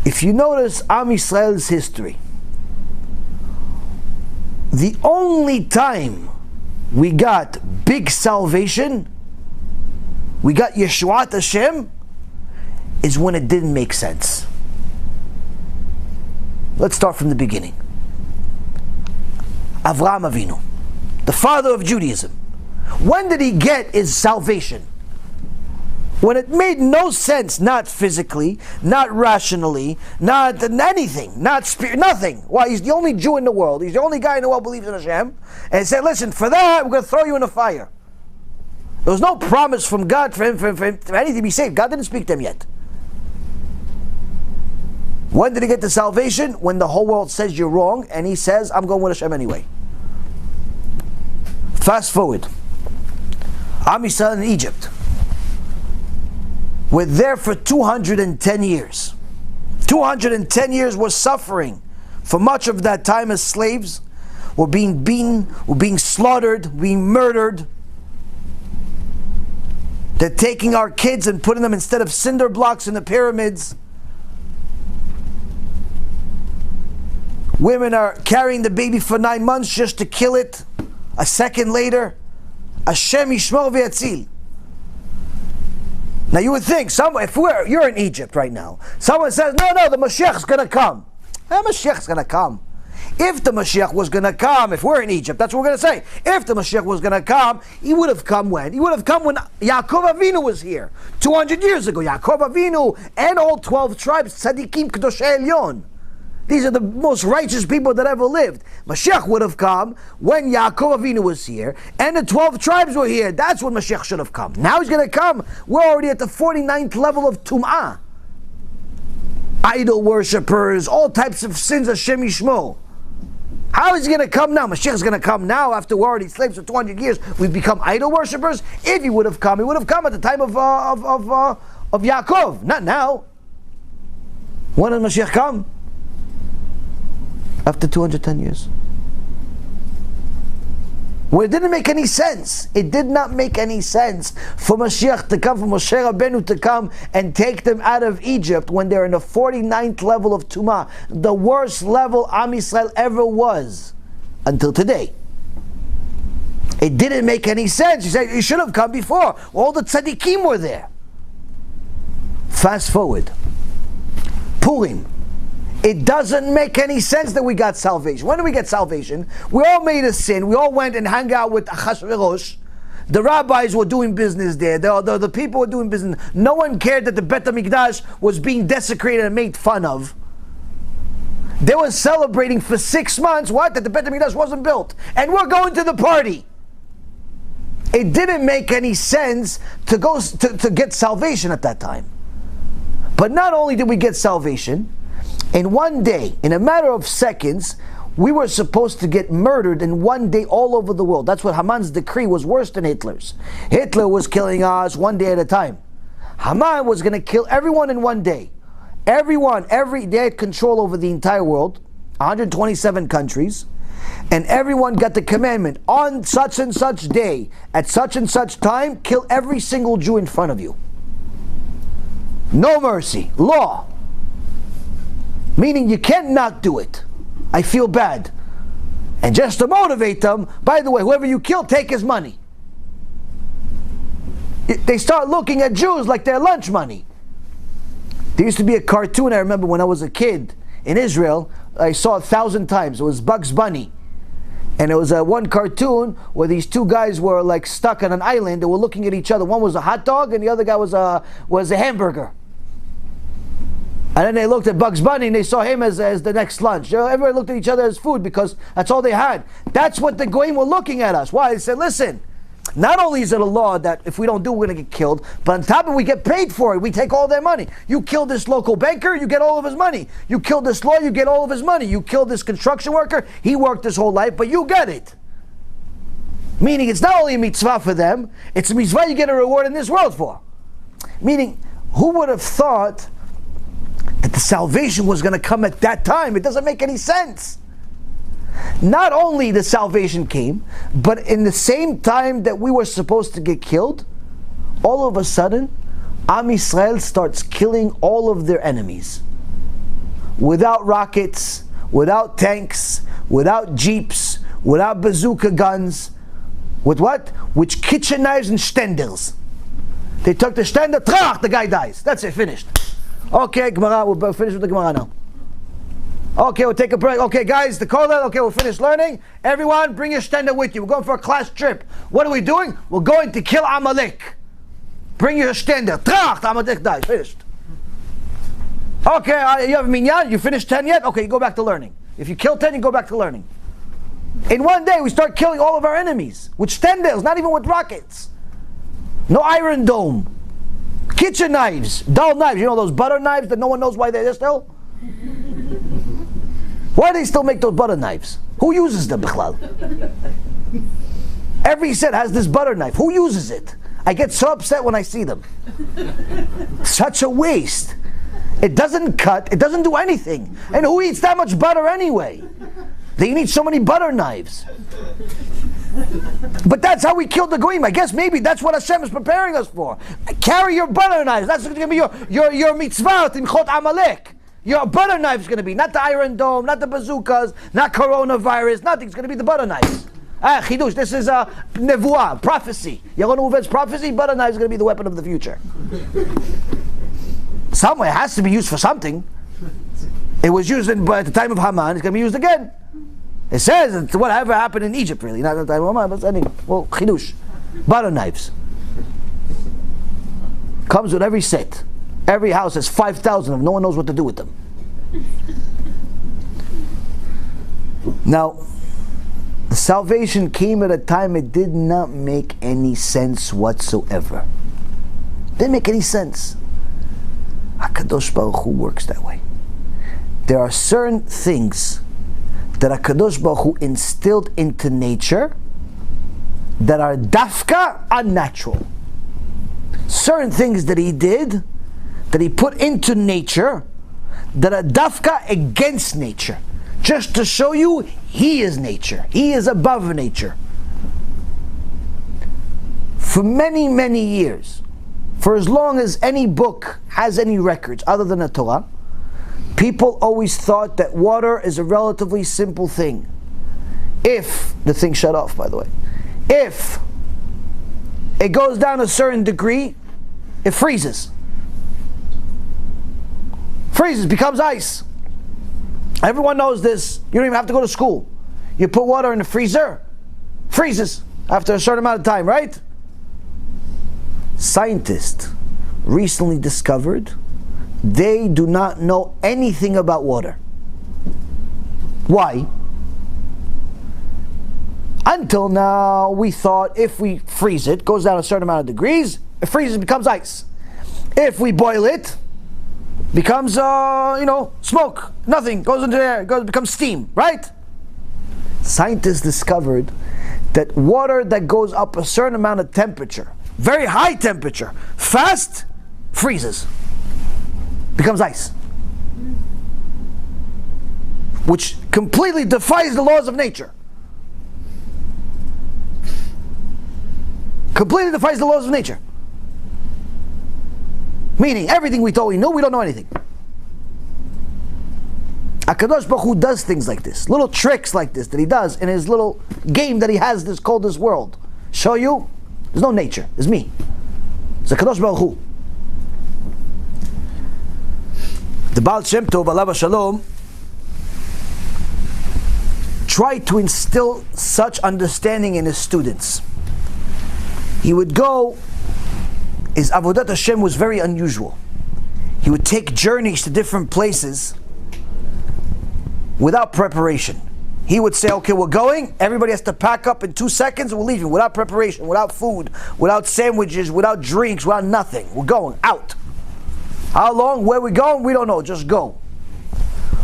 If you notice Am Yisrael's history, the only time we got big salvation, we got Yeshuat Hashem, is when it didn't make sense. Let's start from the beginning. Avraham Avinu, the father of Judaism. When did he get his salvation? When it made no sense, not physically, not rationally, not anything, nothing. Why? He's the only Jew in the world. He's the only guy in the world who believes in Hashem. And he said, listen, for that, we're going to throw you in the fire. There was no promise from God for him, for anything to be saved. God didn't speak to him yet. When did he get the salvation? When the whole world says you're wrong, and he says, I'm going with Hashem anyway. Fast forward. Am Yisrael in Egypt. We're there for 210 years. 210 years we're suffering. For much of that time as slaves, we're being beaten, we're being slaughtered, being murdered. They're taking our kids and putting them instead of cinder blocks in the pyramids. Women are carrying the baby for 9 months just to kill it a second later. Hashem Yishmor v'yatzil. Now you would think, if you're in Egypt right now, someone says, no, the Mashiach's going to come. The Mashiach's going to come. If the Mashiach was going to come, if we're in Egypt, that's what we're going to say. If the Mashiach was going to come, he would have come when? He would have come when Yaakov Avinu was here. 200 years ago, Yaakov Avinu and all 12 tribes, Tzadikim Kedoshei Elyon. These are the most righteous people that ever lived. Mashiach would have come when Yaakov Avinu was here and the 12 tribes were here. That's when Mashiach should have come. Now he's going to come. We're already at the 49th level of Tum'ah. Idol worshippers, all types of sins, Hashem Yishmo. How is he going to come now? Mashiach is going to come now after we're already slaves for 200 years. We've become idol worshippers. If he would have come, he would have come at the time of Yaakov, not now. When did Mashiach come? After 210 years. Where it didn't make any sense. It did not make any sense for Mashiach to come, for Moshe Rabbeinu to come and take them out of Egypt when they're in the 49th level of Tumah, the worst level Am Yisrael ever was until today. It didn't make any sense. You said, you should have come before. All the tzaddikim were there. Fast forward. Purim. It doesn't make any sense that we got salvation. When did we get salvation? We all made a sin. We all went and hung out with Achashverosh. The rabbis were doing business there. The people were doing business. No one cared that the Bet HaMikdash was being desecrated and made fun of. They were celebrating for 6 months, what? That the Bet HaMikdash wasn't built. And we're going to the party. It didn't make any sense to get salvation at that time. But not only did we get salvation, in one day, in a matter of seconds, we were supposed to get murdered in one day all over the world. That's what Haman's decree was, worse than Hitler's. Hitler was killing us one day at a time. Haman was going to kill everyone in one day. Everyone, they had control over the entire world, 127 countries, and everyone got the commandment, on such and such day, at such and such time, kill every single Jew in front of you. No mercy. Law. Meaning you can't not do it. I feel bad. And just to motivate them, by the way, whoever you kill, take his money. They start looking at Jews like they're lunch money. There used to be a cartoon, I remember when I was a kid in Israel, I saw 1,000 times. It was Bugs Bunny. And it was one cartoon where these two guys were like stuck on an island. They were looking at each other. One was a hot dog and the other guy was a hamburger. And then they looked at Bugs Bunny and they saw him as the next lunch. Everybody looked at each other as food because that's all they had. That's what the Goyim were looking at us. Why? They said, listen, not only is it a law that if we don't do it, we're going to get killed, but on top of it, we get paid for it. We take all their money. You kill this local banker, you get all of his money. You kill this lawyer, you get all of his money. You kill this construction worker, he worked his whole life, but you get it. Meaning it's not only a mitzvah for them, it's a mitzvah you get a reward in this world for. Meaning, who would have thought that the salvation was going to come at that time? It doesn't make any sense. Not only the salvation came, but in the same time that we were supposed to get killed, all of a sudden, Am Yisrael starts killing all of their enemies. Without rockets, without tanks, without jeeps, without bazooka guns. With what? With kitchen knives and stenders. They took the stender, trach, the guy dies. That's it, finished. Okay, Gemara, we'll finish with the Gemara now. Okay, we'll take a break. Okay, guys, the kollel, okay, we'll finish learning. Everyone, bring your stender with you. We're going for a class trip. What are we doing? We're going to kill Amalek. Bring your stender. Trach, Amalek dies. Finished. Okay, you have a minyan? You finished 10 yet? Okay, you go back to learning. If you kill 10, you go back to learning. In one day, we start killing all of our enemies. With stenders, not even with rockets. No iron dome. Kitchen knives, dull knives. You know those butter knives that no one knows why they're there still? Why do they still make those butter knives? Who uses them, Bichlal? Every set has this butter knife. Who uses it? I get so upset when I see them. Such a waste. It doesn't cut. It doesn't do anything. And who eats that much butter anyway? They need so many butter knives. But that's how we killed the Goyim. I guess maybe that's what Hashem is preparing us for. Carry your butter knives. That's going to be your mitzvah, Timchot Amalek. Your butter knife is going to be, not the Iron Dome, not the bazookas, not coronavirus, nothing. It's going to be the butter knives. Chidush, this is a nevuah, prophecy. Yaron Uved's prophecy, butter knife is going to be the weapon of the future. Somewhere, it has to be used for something. It was used at the time of Haman, it's going to be used again. It says it's whatever happened in Egypt, really, not at the time of Haman, but anyway. Well, chidush. Butter knives. Comes with every set. Every house has 5,000 of them. No one knows what to do with them. Now, the salvation came at a time it did not make any sense whatsoever. Didn't make any sense. HaKadosh Baruch Hu works that way. There are certain things that HaKadosh Baruch Hu instilled into nature that are dafka unnatural. Certain things that he did, that he put into nature, that are dafka against nature. Just to show you, he is nature. He is above nature. For many, many years, for as long as any book has any records other than the Torah, people always thought that water is a relatively simple thing. If the thing shut off, by the way, if it goes down a certain degree, it freezes. Freezes, becomes ice. Everyone knows this. You don't even have to go to school. You put water in the freezer, freezes after a certain amount of time, right? Scientists recently discovered they do not know anything about water. Why? Until now, we thought if we freeze it, goes down a certain amount of degrees, it freezes, becomes ice. If we boil it, becomes smoke, nothing, goes into the air, becomes steam, right? Scientists discovered that water that goes up a certain amount of temperature, very high temperature, fast, freezes, becomes ice, which completely defies the laws of nature. Completely defies the laws of nature. Meaning, everything we thought we knew, we don't know anything. HaKadosh Baruch Hu does things like this, little tricks like this that he does in his little game that he has this called this world. Show you, there's no nature, it's me. It's HaKadosh Baruch Hu. The Baal Shem Tov, Alav Shalom, tried to instill such understanding in his students. He would go, his Avodat Hashem was very unusual. He would take journeys to different places without preparation. He would say, okay, we're going, everybody has to pack up in 2 seconds and we're leaving without preparation, without food, without sandwiches, without drinks, without nothing. We're going out. How long? Where we going? We don't know, just go.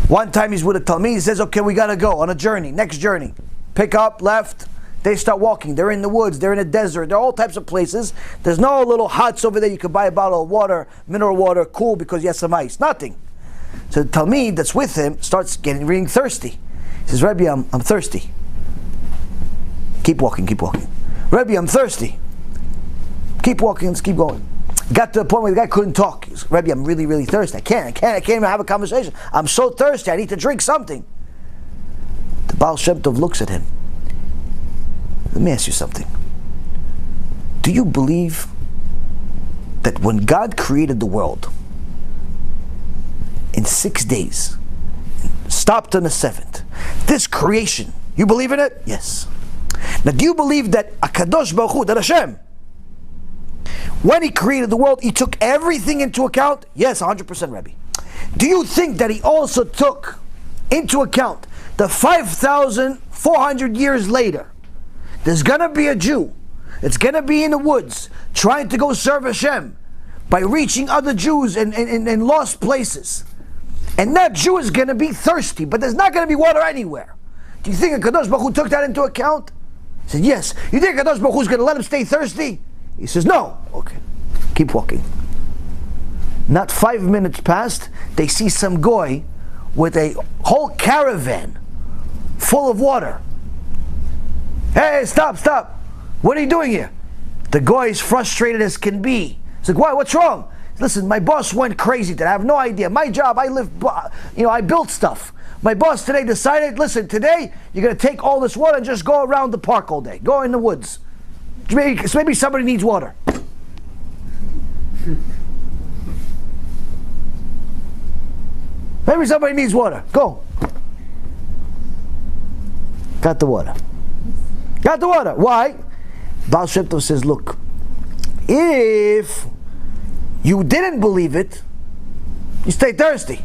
One time he's with a Talmid, he says, okay, we gotta go on a journey, next journey. Pick up, left. They start walking, they're in the woods, they're in a desert, there are all types of places. There's no little huts over there you can buy a bottle of water, mineral water, cool because you have some ice, nothing. So the Talmid that's with him starts getting thirsty. He says, Rebbe, I'm thirsty. Keep walking, keep walking. Rebbe, I'm thirsty. Keep walking, let's keep going. Got to the point where the guy couldn't talk. He says, Rebbe, I'm really, really thirsty. I can't even have a conversation. I'm so thirsty, I need to drink something. The Baal Shem Tov looks at him. Let me ask you something. Do you believe that when God created the world in 6 days, stopped on the 7th, this creation, you believe in it? Yes. Now do you believe that HaKadosh Baruch Hu, that Hashem, when He created the world, He took everything into account? Yes, 100% Rebbe. Do you think that He also took into account the 5,400 years later, there's gonna be a Jew, it's gonna be in the woods, trying to go serve Hashem, by reaching other Jews in lost places. And that Jew is gonna be thirsty, but there's not gonna be water anywhere. Do you think HaKadosh Baruch Hu took that into account? He said, yes. You think HaKadosh Baruch Hu is gonna let him stay thirsty? He says, no. Okay, keep walking. Not 5 minutes passed, they see some goy with a whole caravan full of water. Hey, stop. What are you doing here? The guy is frustrated as can be. He's like, why? What's wrong? Listen, my boss went crazy today. I have no idea. My job, I built stuff. My boss today decided, listen, today you're going to take all this water and just go around the park all day. Go in the woods. Maybe somebody needs water. Maybe somebody needs water. Go. Got the water. Why? Baal Shem Tov says, look, if you didn't believe it, you stay thirsty.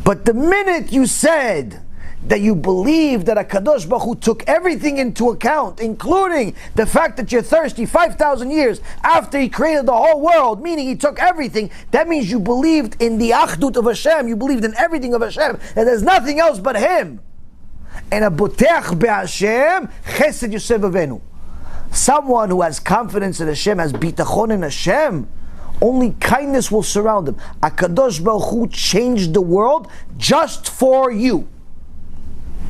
But the minute you said that you believe that HaKadosh Baruch Hu took everything into account, including the fact that you're thirsty 5,000 years after He created the whole world, meaning He took everything, that means you believed in the Achdut of Hashem, you believed in everything of Hashem, and there's nothing else but Him. And a boteach be'Hashem, chesed yosef avenu. Someone who has confidence in Hashem, has bitachon in Hashem, only kindness will surround him. HaKadosh Baruch Hu changed the world just for you.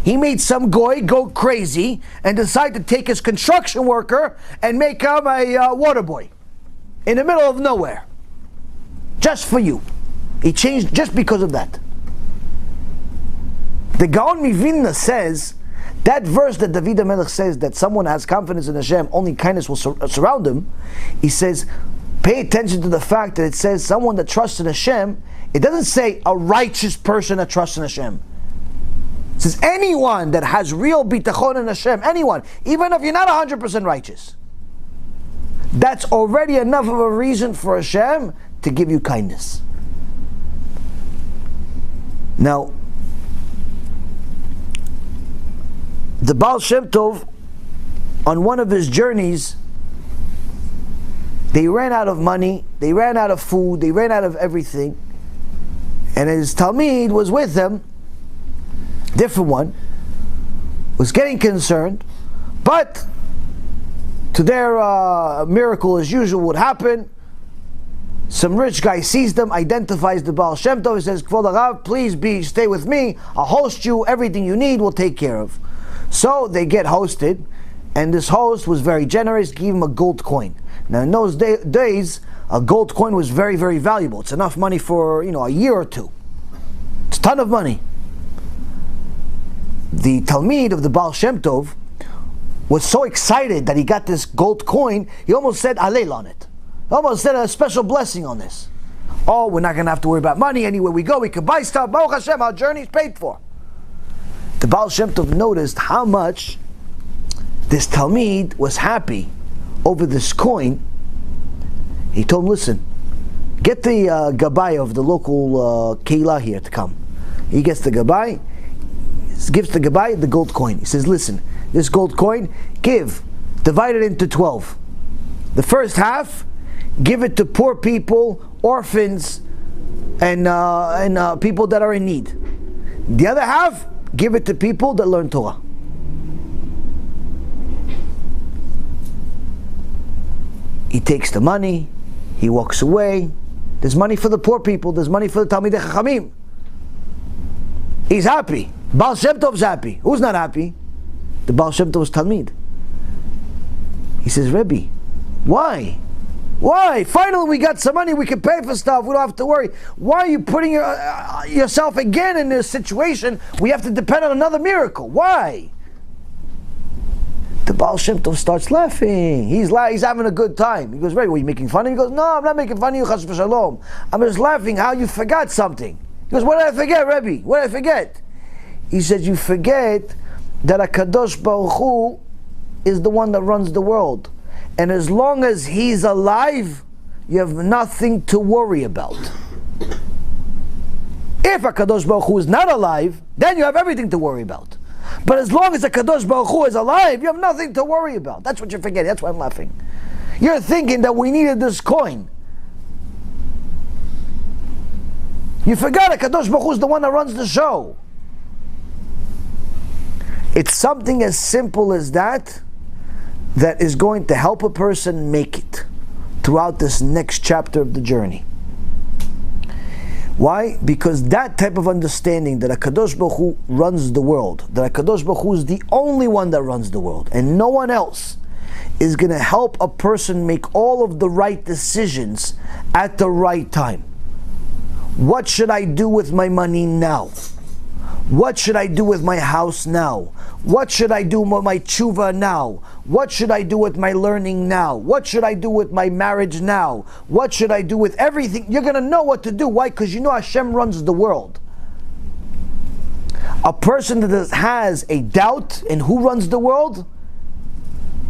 He made some goy go crazy and decide to take his construction worker and make him a water boy in the middle of nowhere. Just for you. He changed just because of that. The Gaon Mivilna says, that verse that David HaMelech says that someone has confidence in Hashem, only kindness will surround him. He says, pay attention to the fact that it says someone that trusts in Hashem. It doesn't say a righteous person that trusts in Hashem. It says anyone that has real bitachon in Hashem, anyone, even if you're not 100% righteous. That's already enough of a reason for Hashem to give you kindness. Now, the Baal Shem Tov, on one of his journeys, they ran out of money, they ran out of food, they ran out of everything, and his Talmid was with them, different one, was getting concerned, but to their miracle as usual would happen. Some rich guy sees them, identifies the Baal Shem Tov, he says, Kvod Harav, please stay with me, I'll host you, everything you need we'll take care of. So they get hosted, and this host was very generous, gave him a gold coin. Now in those days, a gold coin was very, very valuable. It's enough money for, a year or two. It's a ton of money. The Talmid of the Baal Shem Tov was so excited that he got this gold coin, he almost said Alel on it. He almost said a special blessing on this. Oh, we're not going to have to worry about money. Anywhere we go, we can buy stuff. Baruch Hashem, our journey's paid for. The Baal Shem Tov noticed how much this Talmid was happy over this coin. He told him, listen, get the Gabai of the local Keilah here to come. He gets the Gabai, gives the Gabai the gold coin. He says, listen, this gold coin, divide it into 12. The first half, give it to poor people, orphans, and people that are in need. The other half, give it to people that learn Torah. He takes the money, he walks away. There's money for the poor people, there's money for the Talmidei Chachamim. He's happy. Baal Shem Tov's happy. Who's not happy? The Baal Shem Tov's Talmid. He says, Rebbe, why? Why? Finally we got some money, we can pay for stuff, we don't have to worry. Why are you putting yourself again in this situation? We have to depend on another miracle. Why? The Baal Shem Tov starts laughing. He's having a good time. He goes, Rebbe, were you making fun of me? He goes, no, I'm not making fun of you, chas v'shalom. I'm just laughing how you forgot something. He goes, what did I forget, Rebbe? What did I forget? He says, you forget that HaKadosh Baruch Hu is the one that runs the world. And as long as He's alive, you have nothing to worry about. If HaKadosh Baruch Hu is not alive, then you have everything to worry about. But as long as HaKadosh Baruch Hu is alive, you have nothing to worry about. That's what you're forgetting. That's why I'm laughing. You're thinking that we needed this coin. You forgot HaKadosh Baruch Hu is the one that runs the show. It's something as simple as that is going to help a person make it throughout this next chapter of the journey. Why? Because that type of understanding that HaKadosh Baruch Hu runs the world, that HaKadosh Baruch Hu is the only one that runs the world, and no one else, is going to help a person make all of the right decisions at the right time. What should I do with my money now? What should I do with my house now? What should I do with my tshuva now? What should I do with my learning now? What should I do with my marriage now? What should I do with everything? You're going to know what to do. Why? Because you know Hashem runs the world. A person that has a doubt in who runs the world,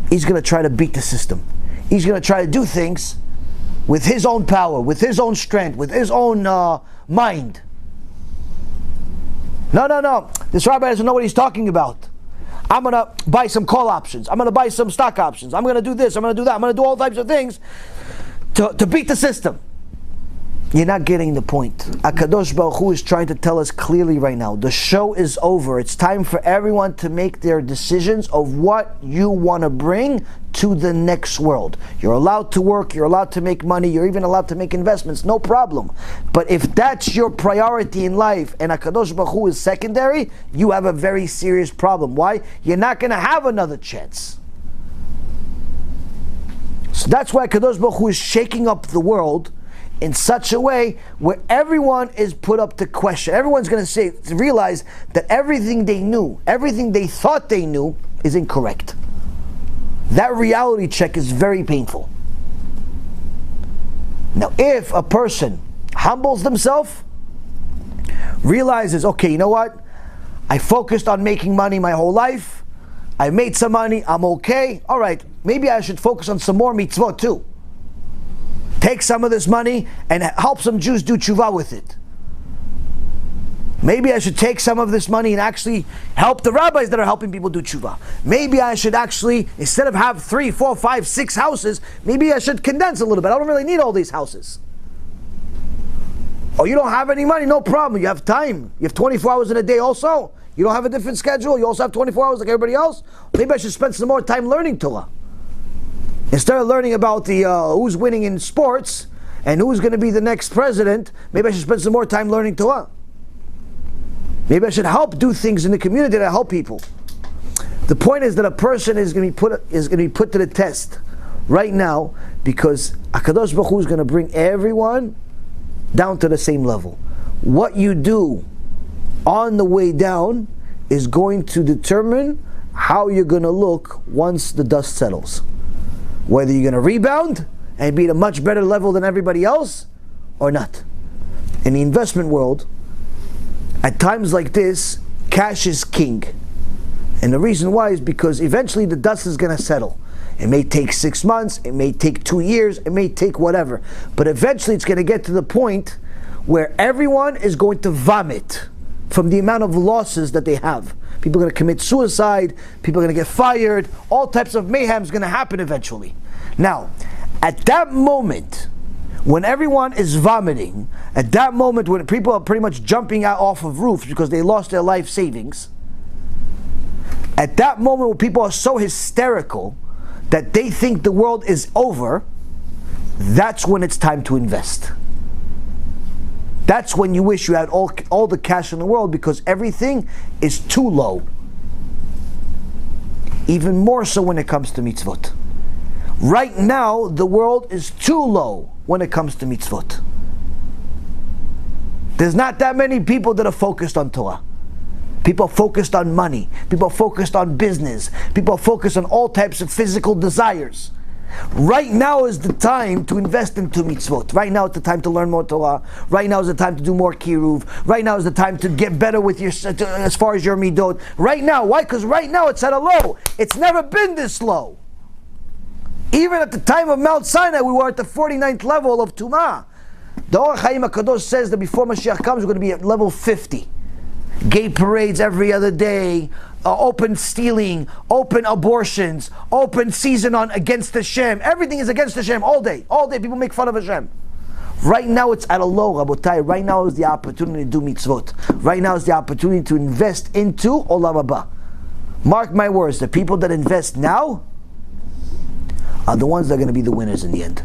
he's going to try to beat the system. He's going to try to do things with his own power, with his own strength, with his own mind. No. This rabbi doesn't know what he's talking about. I'm going to buy some call options. I'm going to buy some stock options. I'm going to do this. I'm going to do that. I'm going to do all types of things to beat the system. You're not getting the point. HaKadosh Baruch Hu is trying to tell us clearly right now. The show is over. It's time for everyone to make their decisions of what you want to bring into the next world. You're allowed to work, you're allowed to make money, you're even allowed to make investments, no problem. But if that's your priority in life and HaKadosh Baruch Hu is secondary, you have a very serious problem. Why? You're not going to have another chance. So that's why HaKadosh Baruch Hu is shaking up the world in such a way where everyone is put up to question. Everyone's going to realize that everything they knew, everything they thought they knew, is incorrect. That reality check is very painful. Now, if a person humbles themselves, realizes, okay, you know what? I focused on making money my whole life. I made some money. I'm okay. All right, maybe I should focus on some more mitzvot too. Take some of this money and help some Jews do tshuva with it. Maybe I should take some of this money and actually help the rabbis that are helping people do tshuva. Maybe I should actually, instead of have 3, 4, 5, 6 houses, maybe I should condense a little bit. I don't really need all these houses. Oh, you don't have any money? No problem. You have time. You have 24 hours in a day also. You don't have a different schedule. You also have 24 hours like everybody else. Maybe I should spend some more time learning Torah. Instead of learning about the who's winning in sports and who's going to be the next president, maybe I should spend some more time learning Torah. Maybe I should help do things in the community to help people. The point is that a person is going to be put to the test right now because HaKadosh Baruch Hu is going to bring everyone down to the same level. What you do on the way down is going to determine how you're going to look once the dust settles. Whether you're going to rebound and be at a much better level than everybody else or not. In the investment world, at times like this, cash is king. And the reason why is because eventually the dust is going to settle. It may take 6 months, it may take 2 years, it may take whatever. But eventually it's going to get to the point where everyone is going to vomit from the amount of losses that they have. People are going to commit suicide, people are going to get fired, all types of mayhem is going to happen eventually. Now, at that moment, when everyone is vomiting, at that moment when people are pretty much jumping out off of roofs because they lost their life savings, at that moment when people are so hysterical that they think the world is over, that's when it's time to invest. That's when you wish you had all the cash in the world because everything is too low. Even more so when it comes to mitzvot. Right now, the world is too low when it comes to mitzvot. There's not that many people that are focused on Torah. People are focused on money. People are focused on business. People are focused on all types of physical desires. Right now is the time to invest into mitzvot. Right now is the time to learn more Torah. Right now is the time to do more kiruv. Right now is the time to get better with your, as far as your midot. Right now, why? Because right now it's at a low. It's never been this low. Even at the time of Mount Sinai, we were at the 49th level of Tumah. The Or Chaim HaKadosh says that before Mashiach comes, we're going to be at level 50. Gay parades every other day, open stealing, open abortions, open season on against Hashem. Everything is against Hashem all day. All day people make fun of Hashem. Right now it's at a low, Rabotai. Right now is the opportunity to do mitzvot. Right now is the opportunity to invest into Olam Haba. Mark my words, the people that invest now are the ones that are going to be the winners in the end.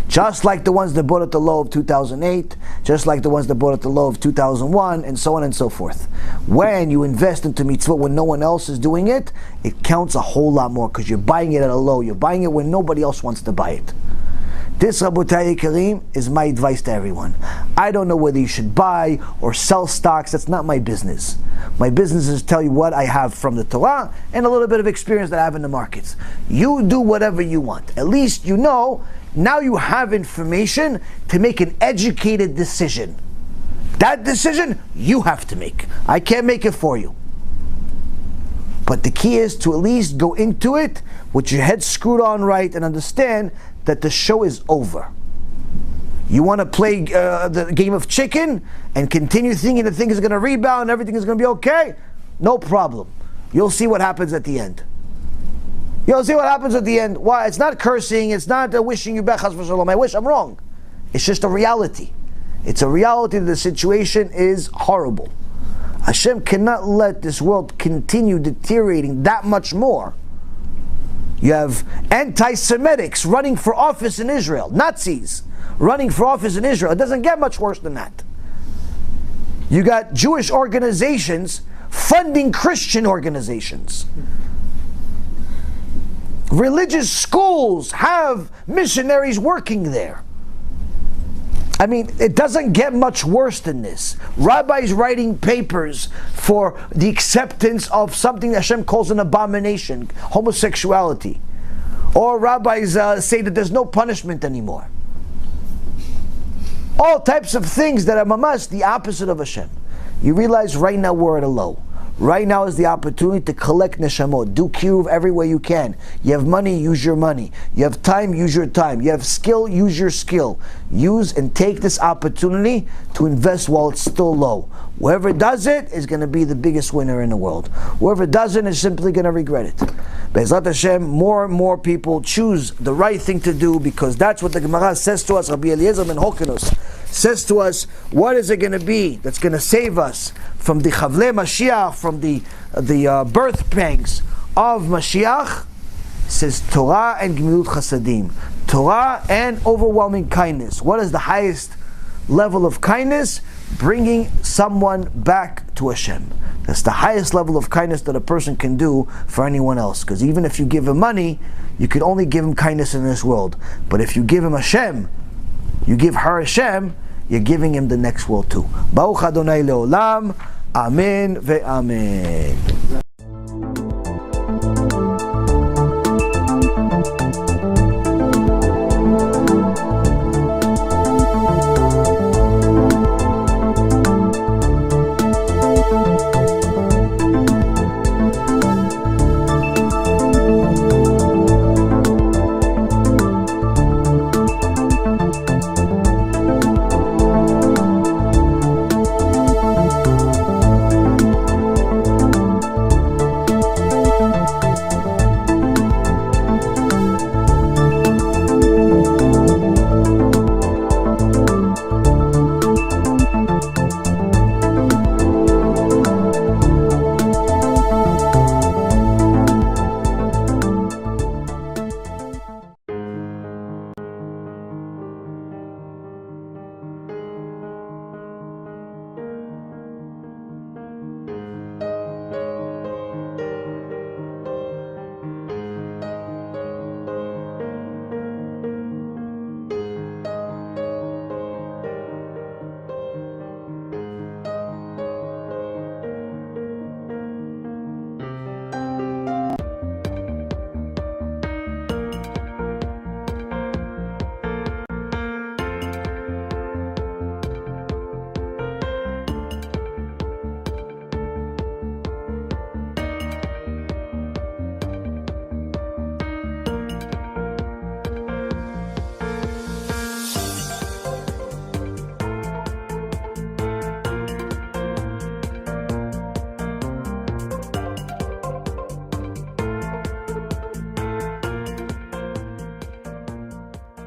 Just like the ones that bought at the low of 2008, just like the ones that bought at the low of 2001, and so on and so forth. When you invest into mitzvah when no one else is doing it, it counts a whole lot more because you're buying it at a low. You're buying it when nobody else wants to buy it. This, Rabotai Kareem, is my advice to everyone. I don't know whether you should buy or sell stocks. That's not my business. My business is to tell you what I have from the Torah and a little bit of experience that I have in the markets. You do whatever you want. At least you know, now you have information to make an educated decision. That decision, you have to make. I can't make it for you. But the key is to at least go into it with your head screwed on right and understand that the show is over. You want to play the game of chicken and continue thinking that things are going to rebound, everything is going to be okay? No problem. You'll see what happens at the end. You'll see what happens at the end. Why? It's not cursing, it's not wishing you back, chas v'shalom. I wish I'm wrong. It's just a reality. It's a reality that the situation is horrible. Hashem cannot let this world continue deteriorating that much more You have anti-Semitics running for office in Israel, Nazis running for office in Israel. It doesn't get much worse than that. You got Jewish organizations funding Christian organizations. Religious schools have missionaries working there. I mean, it doesn't get much worse than this. Rabbis writing papers for the acceptance of something that Hashem calls an abomination, homosexuality. Or rabbis say that there's no punishment anymore. All types of things that are mamash the opposite of Hashem. You realize right now we're at a low. Right now is the opportunity to collect neshamot. Do kiruv every way you can. You have money, use your money. You have time, use your time. You have skill, use your skill. Use and take this opportunity to invest while it's still low. Whoever does it is going to be the biggest winner in the world. Whoever doesn't is simply going to regret it. Be'ezrat Hashem, more and more people choose the right thing to do, because that's what the Gemara says to us. Rabbi Eliezer ben Hokenos says to us, what is it going to be that's going to save us from the Chavle Mashiach, from the birth pangs of Mashiach? It says Torah and Gemilut Chasadim. Torah and overwhelming kindness. What is the highest level of kindness? Bringing someone back to Hashem. That's the highest level of kindness that a person can do for anyone else. Because even if you give him money, you can only give him kindness in this world. But if you give him Hashem, you give her Hashem, you're giving him the next world too. Baruch Adonai Leolam. Amen ve'amen.